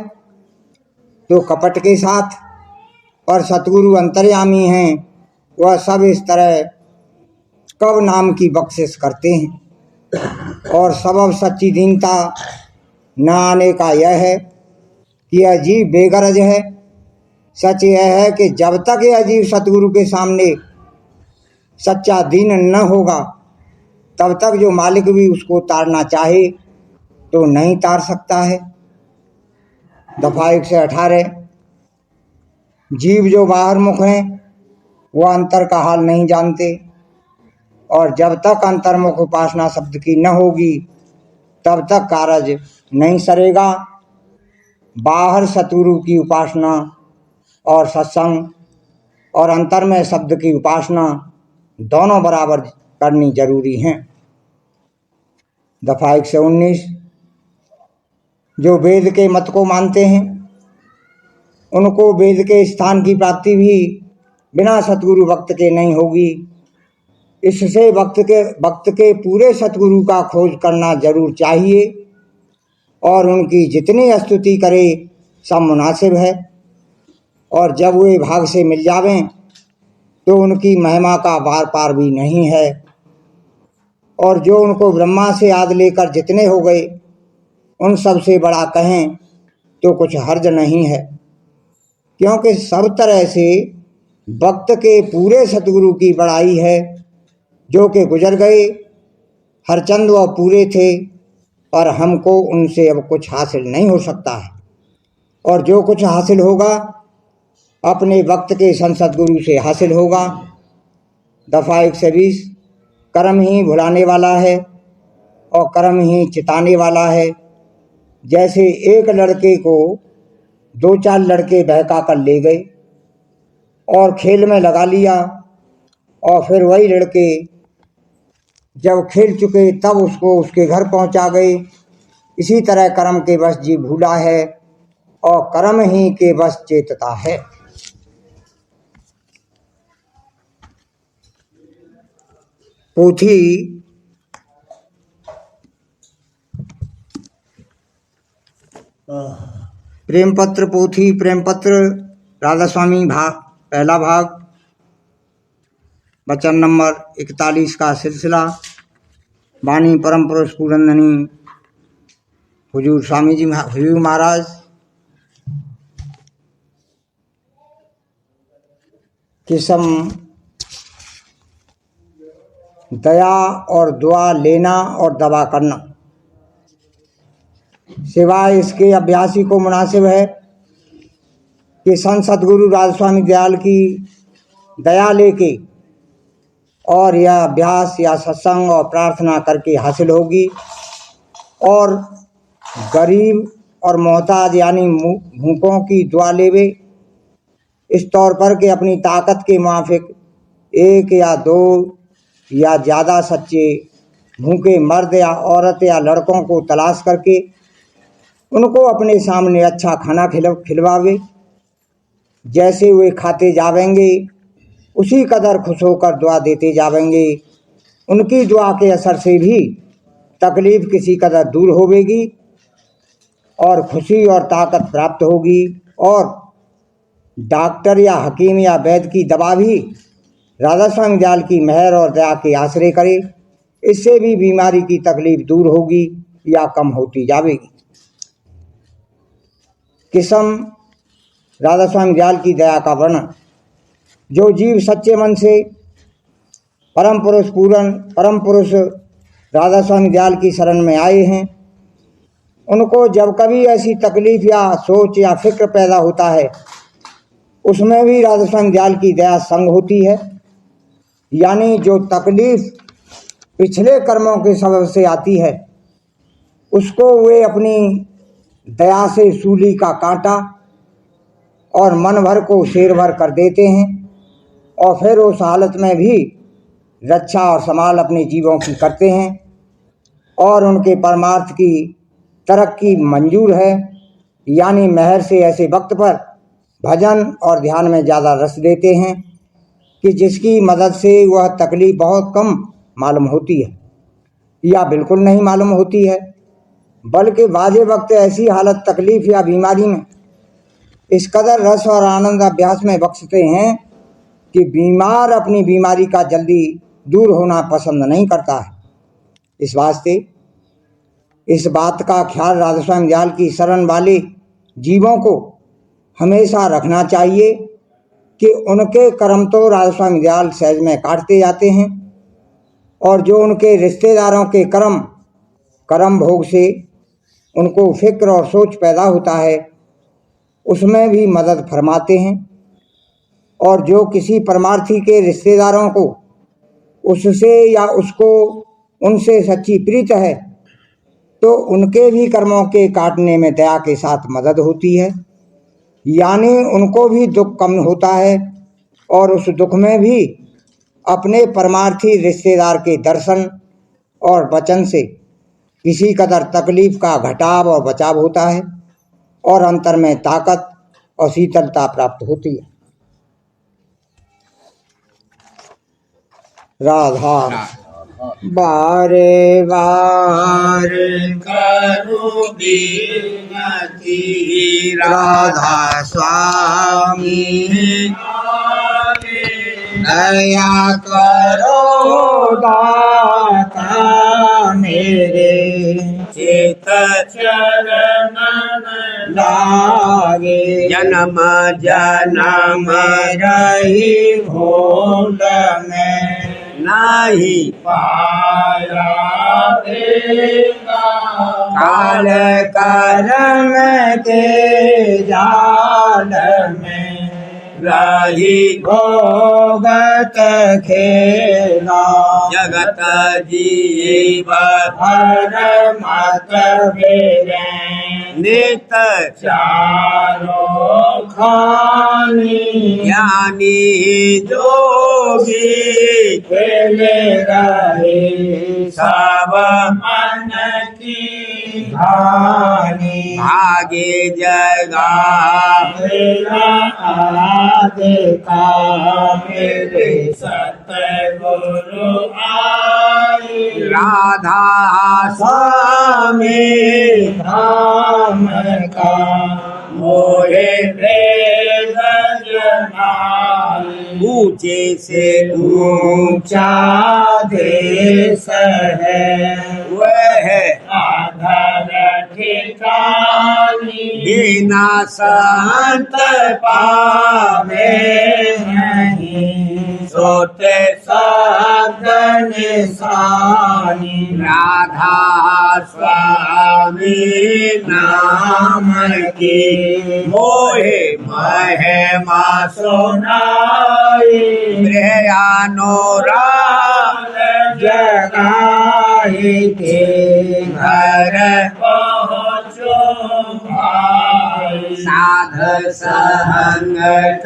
Speaker 3: तो कपट के साथ। और सतगुरु अंतर्यामी हैं, वह सब इस तरह कब नाम की बख्शिश करते हैं। और सबब सच्ची दीनता न आने का यह है कि यह जीव बेगरज है। सच यह है कि जब तक यह जीव सतगुरु के सामने सच्चा दीन न होगा, तब तक जो मालिक भी उसको तारना चाहे तो नहीं तार सकता है। दफा 118। जीव जो बाहर मुख हैं, वह अंतर का हाल नहीं जानते। और जब तक अंतर्मुख उपासना शब्द की न होगी, तब तक कारज नहीं सरेगा। बाहर सतगुरु की उपासना और सत्संग और अंतर में शब्द की उपासना दोनों बराबर करनी जरूरी हैं। दफा 119। जो वेद के मत को मानते हैं, उनको वेद के स्थान की प्राप्ति भी बिना सतगुरु भक्त के नहीं होगी। इससे भक्त के पूरे सतगुरु का खोज करना जरूर चाहिए और उनकी जितनी स्तुति करे सब मुनासिब है। और जब वे भाग से मिल जावें तो उनकी महिमा का बार पार भी नहीं है। और जो उनको ब्रह्मा से आदि लेकर जितने हो गए, उन सब से बड़ा कहें तो कुछ हर्ज नहीं है। क्योंकि सब तरह से भक्त के पूरे सतगुरु की बड़ाई है। जो कि गुजर गए, हरचंद वह पूरे थे, और हमको उनसे अब कुछ हासिल नहीं हो सकता है। और जो कुछ हासिल होगा अपने वक्त के सतगुरु से हासिल होगा। दफा 120। कर्म ही भुलाने वाला है और कर्म ही चिताने वाला है। जैसे एक लड़के को 2-4 लड़के बहका कर ले गए और खेल में लगा लिया, और फिर वही लड़के जब खेल चुके तब उसको उसके घर पहुंचा गए। इसी तरह कर्म के वश जीव भूला है और कर्म ही के वश चेतता है। पोथी प्रेम पत्र पोथी प्रेम पत्र राधा स्वामी पहला भाग वचन नंबर 41 का सिलसिला। वाणी परम पुरुष पूरनधनी हुजूर स्वामी जी हुजूर महाराज। किस्म दया और दुआ लेना और दवा करना सिवाय इसके अभ्यासी को मुनासिब है कि संत सतगुरु राधा स्वामी दयाल की दया लेके और यह अभ्यास या सत्संग और प्रार्थना करके हासिल होगी और गरीब और मोहताज यानी भूखों की दुआ लेवे इस तौर पर कि अपनी ताकत के मुताबिक एक या दो या ज़्यादा सच्चे भूखे मर्द या औरत या लड़कों को तलाश करके उनको अपने सामने अच्छा खाना खिलवावे। जैसे वे खाते जावेंगे उसी कदर खुश होकर दुआ देते जावेंगे। उनकी दुआ के असर से भी तकलीफ़ किसी कदर दूर होवेगी और खुशी और ताकत प्राप्त होगी और डॉक्टर या हकीम या वैद्य की दवा भी राधा स्वामी दयाल की मेहर और दया के आश्रय करे, इससे भी बीमारी की तकलीफ दूर होगी या कम होती जाएगी। किस्म राधा स्वामी दयाल की दया का वर्णन। जो जीव सच्चे मन से परम पुरुष राधा स्वामी दयाल की शरण में आए हैं, उनको जब कभी ऐसी तकलीफ या सोच या फिक्र पैदा होता है उसमें भी राधा स्वामी दयाल की दया संग होती है। यानी जो तकलीफ पिछले कर्मों के सबब से आती है उसको वे अपनी दया से सूली का कांटा और मन भर को शेर भर कर देते हैं और फिर उस हालत में भी रक्षा और संभाल अपने जीवों की करते हैं और उनके परमार्थ की तरक्की मंजूर है। यानी मेहर से ऐसे वक्त पर भजन और ध्यान में ज़्यादा रस देते हैं कि जिसकी मदद से वह तकलीफ बहुत कम मालूम होती है या बिल्कुल नहीं मालूम होती है, बल्कि बाजे वक्त ऐसी हालत तकलीफ या बीमारी में इस कदर रस और आनंद अभ्यास में बख्शते हैं कि बीमार अपनी बीमारी का जल्दी दूर होना पसंद नहीं करता है। इस वास्ते इस बात का ख्याल राधा स्वामी दयाल की शरण वाले जीवों को हमेशा रखना चाहिए कि उनके कर्म तो राधा स्वामी दयाल सहज में काटते जाते हैं और जो उनके रिश्तेदारों के कर्म भोग से उनको फिक्र और सोच पैदा होता है उसमें भी मदद फरमाते हैं। और जो किसी परमार्थी के रिश्तेदारों को उससे या उसको उनसे सच्ची प्रीत है तो उनके भी कर्मों के काटने में दया के साथ मदद होती है। यानी उनको भी दुख कम होता है और उस दुख में भी अपने परमार्थी रिश्तेदार के दर्शन और वचन से किसी कदर तकलीफ का घटाव और बचाव होता है और अंतर में ताकत और शीतलता प्राप्त होती है। राधा बारे बार
Speaker 2: करो विनती
Speaker 3: राधा स्वामी दया करो दाता मेरे
Speaker 2: चित चरण
Speaker 3: लागे
Speaker 1: जन्म जन्म
Speaker 3: रही भूल में
Speaker 1: नाही
Speaker 2: पाया देगा
Speaker 3: काल कर्म के जाल में
Speaker 1: रही
Speaker 3: भोगत खेला
Speaker 1: जगत जीव
Speaker 3: हर मत बेरे
Speaker 1: नित
Speaker 2: चारों
Speaker 3: खानी
Speaker 1: ज्ञानी जोगी
Speaker 3: खेले रहे
Speaker 1: सब
Speaker 2: मन की
Speaker 3: धानी
Speaker 1: भागे जगा
Speaker 3: मेरा आदे का मेरे
Speaker 2: सतगुरु आई
Speaker 1: राधा
Speaker 3: स्वामी धाम का
Speaker 2: मोहे वेद जनाई
Speaker 1: ऊंचे से
Speaker 3: ऊंचा देश है
Speaker 1: वह
Speaker 2: आधार ठिकानी
Speaker 1: बिना संत
Speaker 3: पावे नहीं सोते शब्द निशानी
Speaker 1: राधा स्वामी नाम की मोहे महिमा
Speaker 3: सुनाई
Speaker 1: प्रियानोरा
Speaker 3: जगाई के घर
Speaker 2: पहुँचो भाई
Speaker 1: साध संग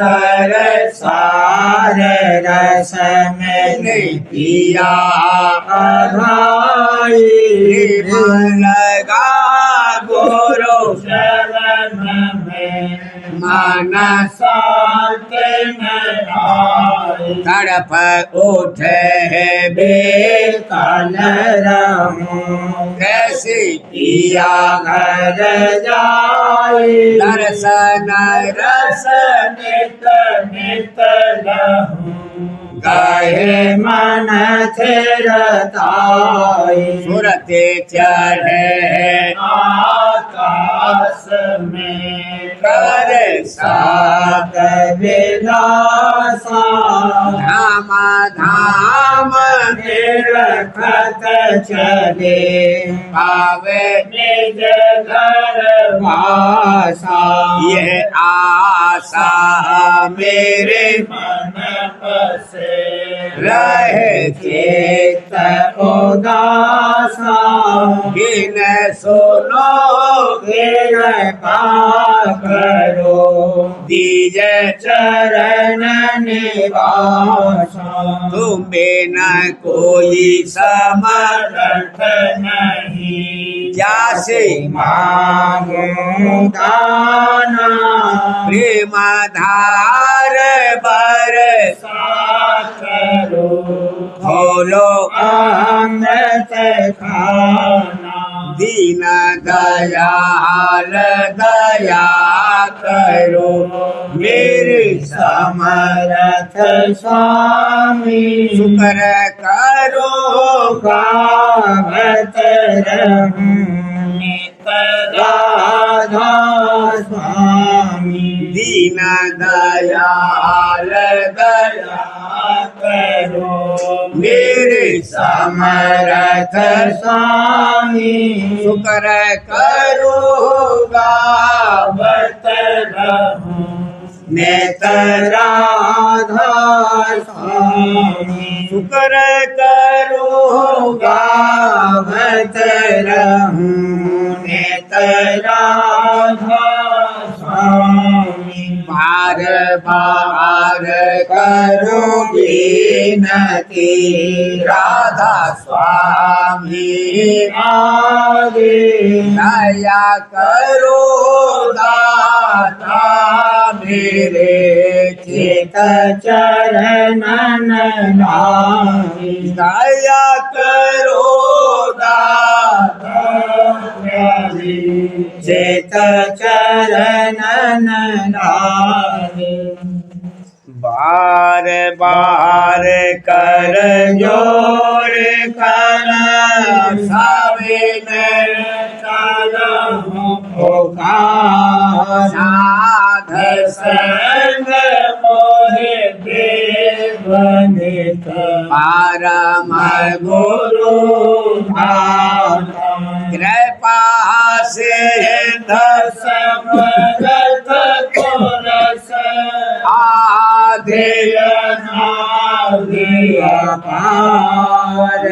Speaker 3: कर सारे रस में
Speaker 1: नहीं पिया
Speaker 3: अघाई
Speaker 1: मन लगा गुरु
Speaker 2: शरण में
Speaker 1: मन
Speaker 2: शांत में आए
Speaker 1: तड़प उठे
Speaker 3: बेकल रहूं
Speaker 1: कैसे
Speaker 3: पिया घर जाए
Speaker 1: दर्शन रस
Speaker 2: नित नित लहूं
Speaker 3: गए मन थिरताई
Speaker 1: सुरते चढ़े
Speaker 2: आकाश में
Speaker 1: कर
Speaker 3: सात विलासा
Speaker 1: धाम धाम
Speaker 3: रखत चले
Speaker 1: पावे
Speaker 2: निज घर
Speaker 3: वासा
Speaker 1: यह आशा मेरे
Speaker 2: मन बसे
Speaker 1: रहे
Speaker 3: चेत उदासा
Speaker 1: बिन सुनो
Speaker 3: गिर करो
Speaker 1: दीज
Speaker 3: चरण निवासा
Speaker 1: तुम बिन कोई समर्थ
Speaker 2: नहीं
Speaker 1: जासे
Speaker 3: मांगो दाना
Speaker 1: प्रेम धार बर
Speaker 2: करो
Speaker 1: खोलो
Speaker 3: अमृत खाना
Speaker 1: दीन दयाल दया करो मेरे
Speaker 3: समर्थ स्वामी
Speaker 1: शुक्र करो
Speaker 3: गावत रहूं
Speaker 2: नित
Speaker 3: राधा स्वामी
Speaker 1: दीन दयाल दया
Speaker 2: करो
Speaker 1: मेरे
Speaker 3: समर्थ स्वामी
Speaker 1: शुक्र करो
Speaker 2: बत रहूं
Speaker 3: नेत राधा स्वामी
Speaker 1: शुक्र करो
Speaker 3: गावत रहूं नेत राधा स्वामी बार बार करो विनती राधा स्वामी आगे
Speaker 1: दया करो दाता मेरे
Speaker 3: चित चरण लागी
Speaker 1: दया करो दाता
Speaker 3: चित चरण लागी
Speaker 1: बार बार कर जोड़ कर साविन
Speaker 3: पुकार
Speaker 1: साध
Speaker 2: संग मोहे देवनित
Speaker 1: परम
Speaker 3: गुरु धाता
Speaker 1: कृपा सिंधु
Speaker 2: समरथ पुरस
Speaker 1: आधे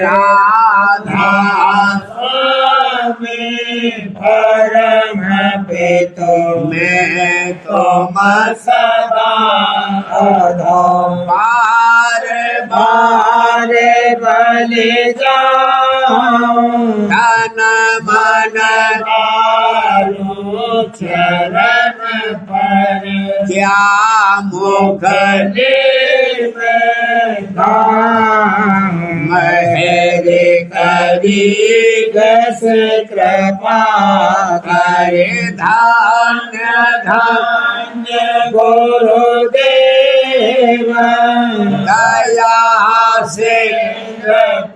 Speaker 1: राधा
Speaker 2: स्वामी
Speaker 3: परम पितो
Speaker 1: मैं तुम
Speaker 2: सदा
Speaker 3: अधम
Speaker 1: बार बार
Speaker 3: बारे बलि जाऊं
Speaker 1: तन मन
Speaker 2: तारो चरण पर
Speaker 1: क्या मुख
Speaker 2: ले में
Speaker 3: महेर
Speaker 2: करे करी गस कृपा
Speaker 1: करे धान्य
Speaker 2: धान्य गुरुदेव
Speaker 1: दया से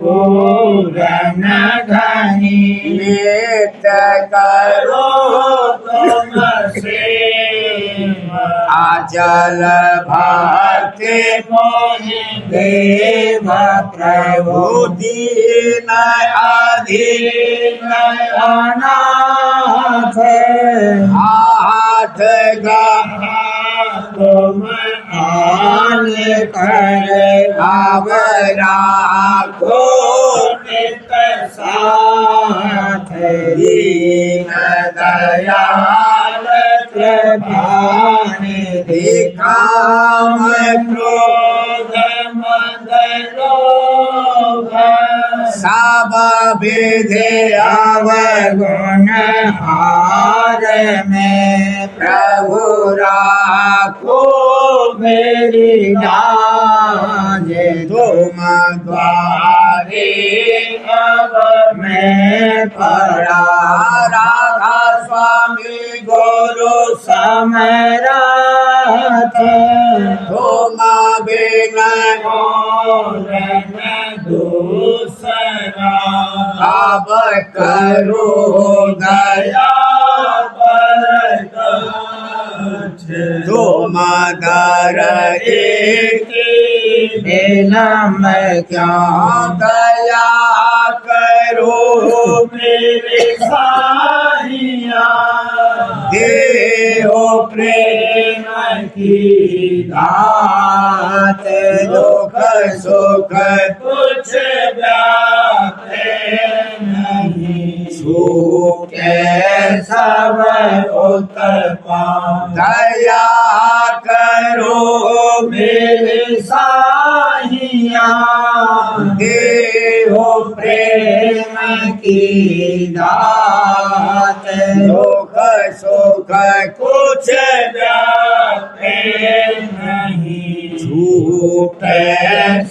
Speaker 2: पूरन धनी
Speaker 1: नित्य करो
Speaker 2: तुम सेवा
Speaker 1: अचल भक्ति
Speaker 2: मोहि
Speaker 3: देव प्रभु
Speaker 1: दीन अधीन
Speaker 3: अनाथ
Speaker 1: हाथ
Speaker 2: तुम
Speaker 3: आन कर
Speaker 1: राखो
Speaker 2: नित
Speaker 3: साथ
Speaker 1: दीन दयाल
Speaker 3: कृपानिधि
Speaker 1: काम क्रोध
Speaker 2: क्रोध मद लोभ
Speaker 1: सब विधि
Speaker 3: अवगुण हार में
Speaker 1: प्रभु राखो
Speaker 3: मेरी लाज
Speaker 1: तुम द्वारे
Speaker 2: अब
Speaker 3: मैं पड़ा
Speaker 1: राधा स्वामी गुरु
Speaker 3: समराथ
Speaker 1: तुम बिन
Speaker 2: मोरन दूसरा
Speaker 1: अब करो दया
Speaker 2: बरदाच
Speaker 1: तुम दर एक
Speaker 3: नीलम क्या
Speaker 1: दया करो
Speaker 2: मेरे साहिया
Speaker 1: देहो
Speaker 2: प्रेम की
Speaker 3: दात
Speaker 1: दुख सुख
Speaker 2: कुछ व्यापे नहीं
Speaker 1: छूटे
Speaker 3: सब
Speaker 2: उत्पा
Speaker 1: दया करो
Speaker 3: मेरे साहिया
Speaker 1: देहो
Speaker 3: प्रेम की दात
Speaker 1: दुख सुख
Speaker 2: कुछ व्यापे नहीं
Speaker 1: छूटे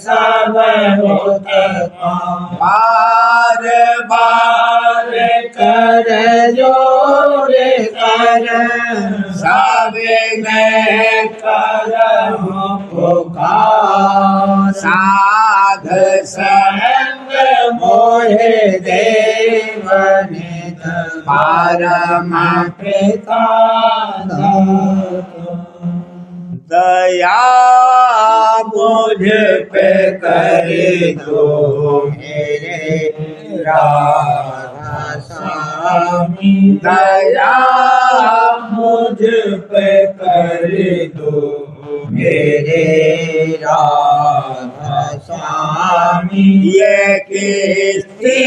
Speaker 2: सब उत्पा
Speaker 1: बार बार
Speaker 3: कर जोर कर
Speaker 1: सविनय
Speaker 2: करम
Speaker 3: पुकार
Speaker 1: साध
Speaker 2: संग
Speaker 3: मोहे देव नित
Speaker 1: परम
Speaker 3: पिता
Speaker 1: दया मुझ पे करे दो
Speaker 3: मेरे राधा स्वामी
Speaker 1: दया
Speaker 2: मुझ पे कर दो
Speaker 3: मेरे राधा स्वामी
Speaker 1: ये किस्ती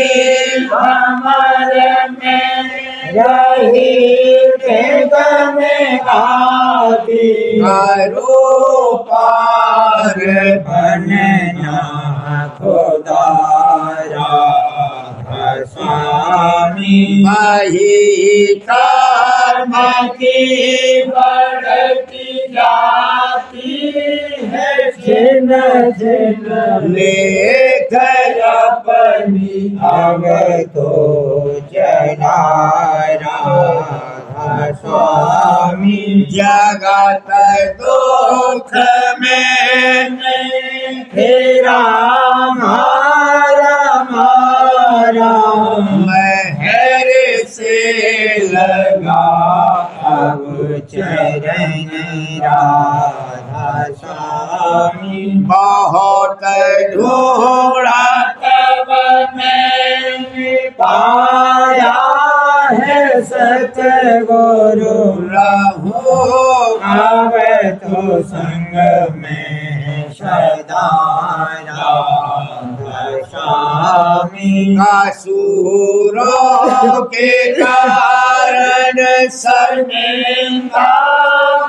Speaker 2: हमारे में
Speaker 3: रही में आती
Speaker 1: करो पार
Speaker 3: बनना खुदा राधा स्वामी
Speaker 1: वही कर्म
Speaker 2: की बढ़ती जाती है छिन छिन
Speaker 1: लेख
Speaker 2: अपनी
Speaker 3: अब तो चला राधा स्वामी
Speaker 1: जगत दुख में
Speaker 3: तेरा मारा मारा
Speaker 1: महर से लगा
Speaker 3: अब चरण राधा स्वामी
Speaker 1: बहुत ढूंढा
Speaker 2: तब मैंने
Speaker 3: पाया है सतगुरु
Speaker 1: रहो
Speaker 3: आवे तो संग में सदा राधा स्वामी
Speaker 1: असुरों के कारण
Speaker 2: निंदा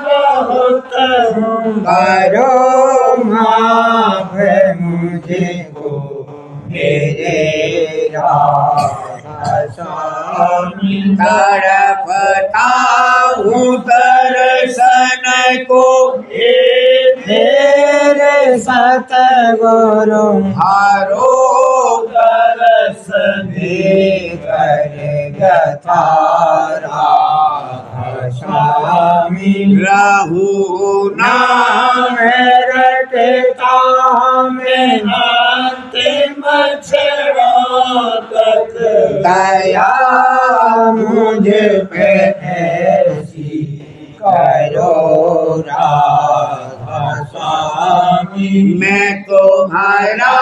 Speaker 2: बहुत हूँ
Speaker 3: करो माफ मुझे को मेरे राधा स्वामी
Speaker 1: तड़पता हूँ दर्शन को
Speaker 3: मेरे सतगुरु
Speaker 1: हारो
Speaker 2: कर सने
Speaker 3: करेगा थारा स्वामी
Speaker 1: रहु नाम
Speaker 3: रटता में
Speaker 2: अंतिम क्षणों तक
Speaker 3: दया मुझ पे ऐसी करो राधा स्वामी
Speaker 1: मैं तुम्हारा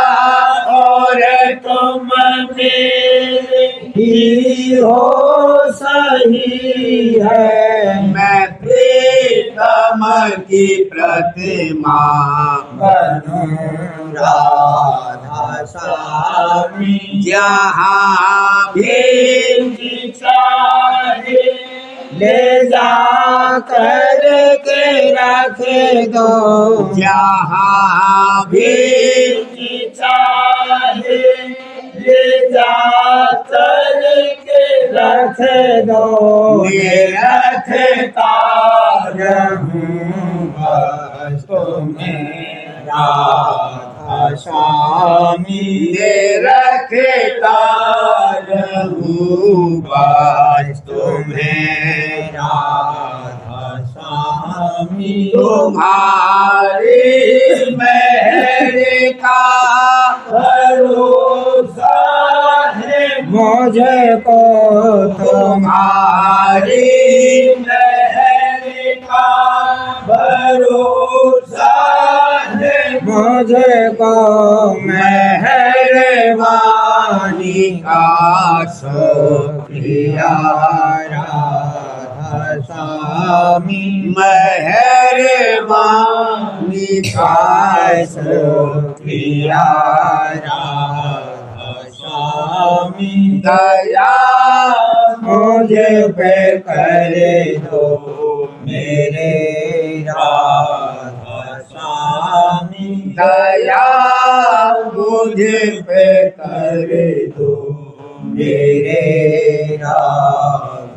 Speaker 2: और तुम मेरे
Speaker 3: ही हो सही है
Speaker 1: मैं प्रीतम की प्रतिमा
Speaker 3: बनूं राधा स्वामी
Speaker 1: जहाँ भी
Speaker 2: चाहे
Speaker 3: ले जा कर के रख दो
Speaker 1: जहाँ भी
Speaker 2: चाहे ले जा करके
Speaker 3: रख दो
Speaker 1: निरखता
Speaker 3: रहूं बस तुम्हें राधा स्वामी
Speaker 1: निरखता रहूं बस तुम्हें
Speaker 3: राधा स्वामी
Speaker 1: तुम्हारी मेहर का
Speaker 2: भरोसा है
Speaker 3: मुझे को
Speaker 1: तुम्हारी
Speaker 2: मेहर का भरोसा है
Speaker 3: मुझे को
Speaker 1: मेहरबानी का शुक्रिया
Speaker 3: राधा स्वामी
Speaker 1: मेहरबानी का
Speaker 3: शुक्रिया राधा स्वामी
Speaker 1: दया
Speaker 3: मुझे पे करे दो मेरे राधा स्वामी
Speaker 1: दया मुझे पे कर
Speaker 3: दो मेरे राधा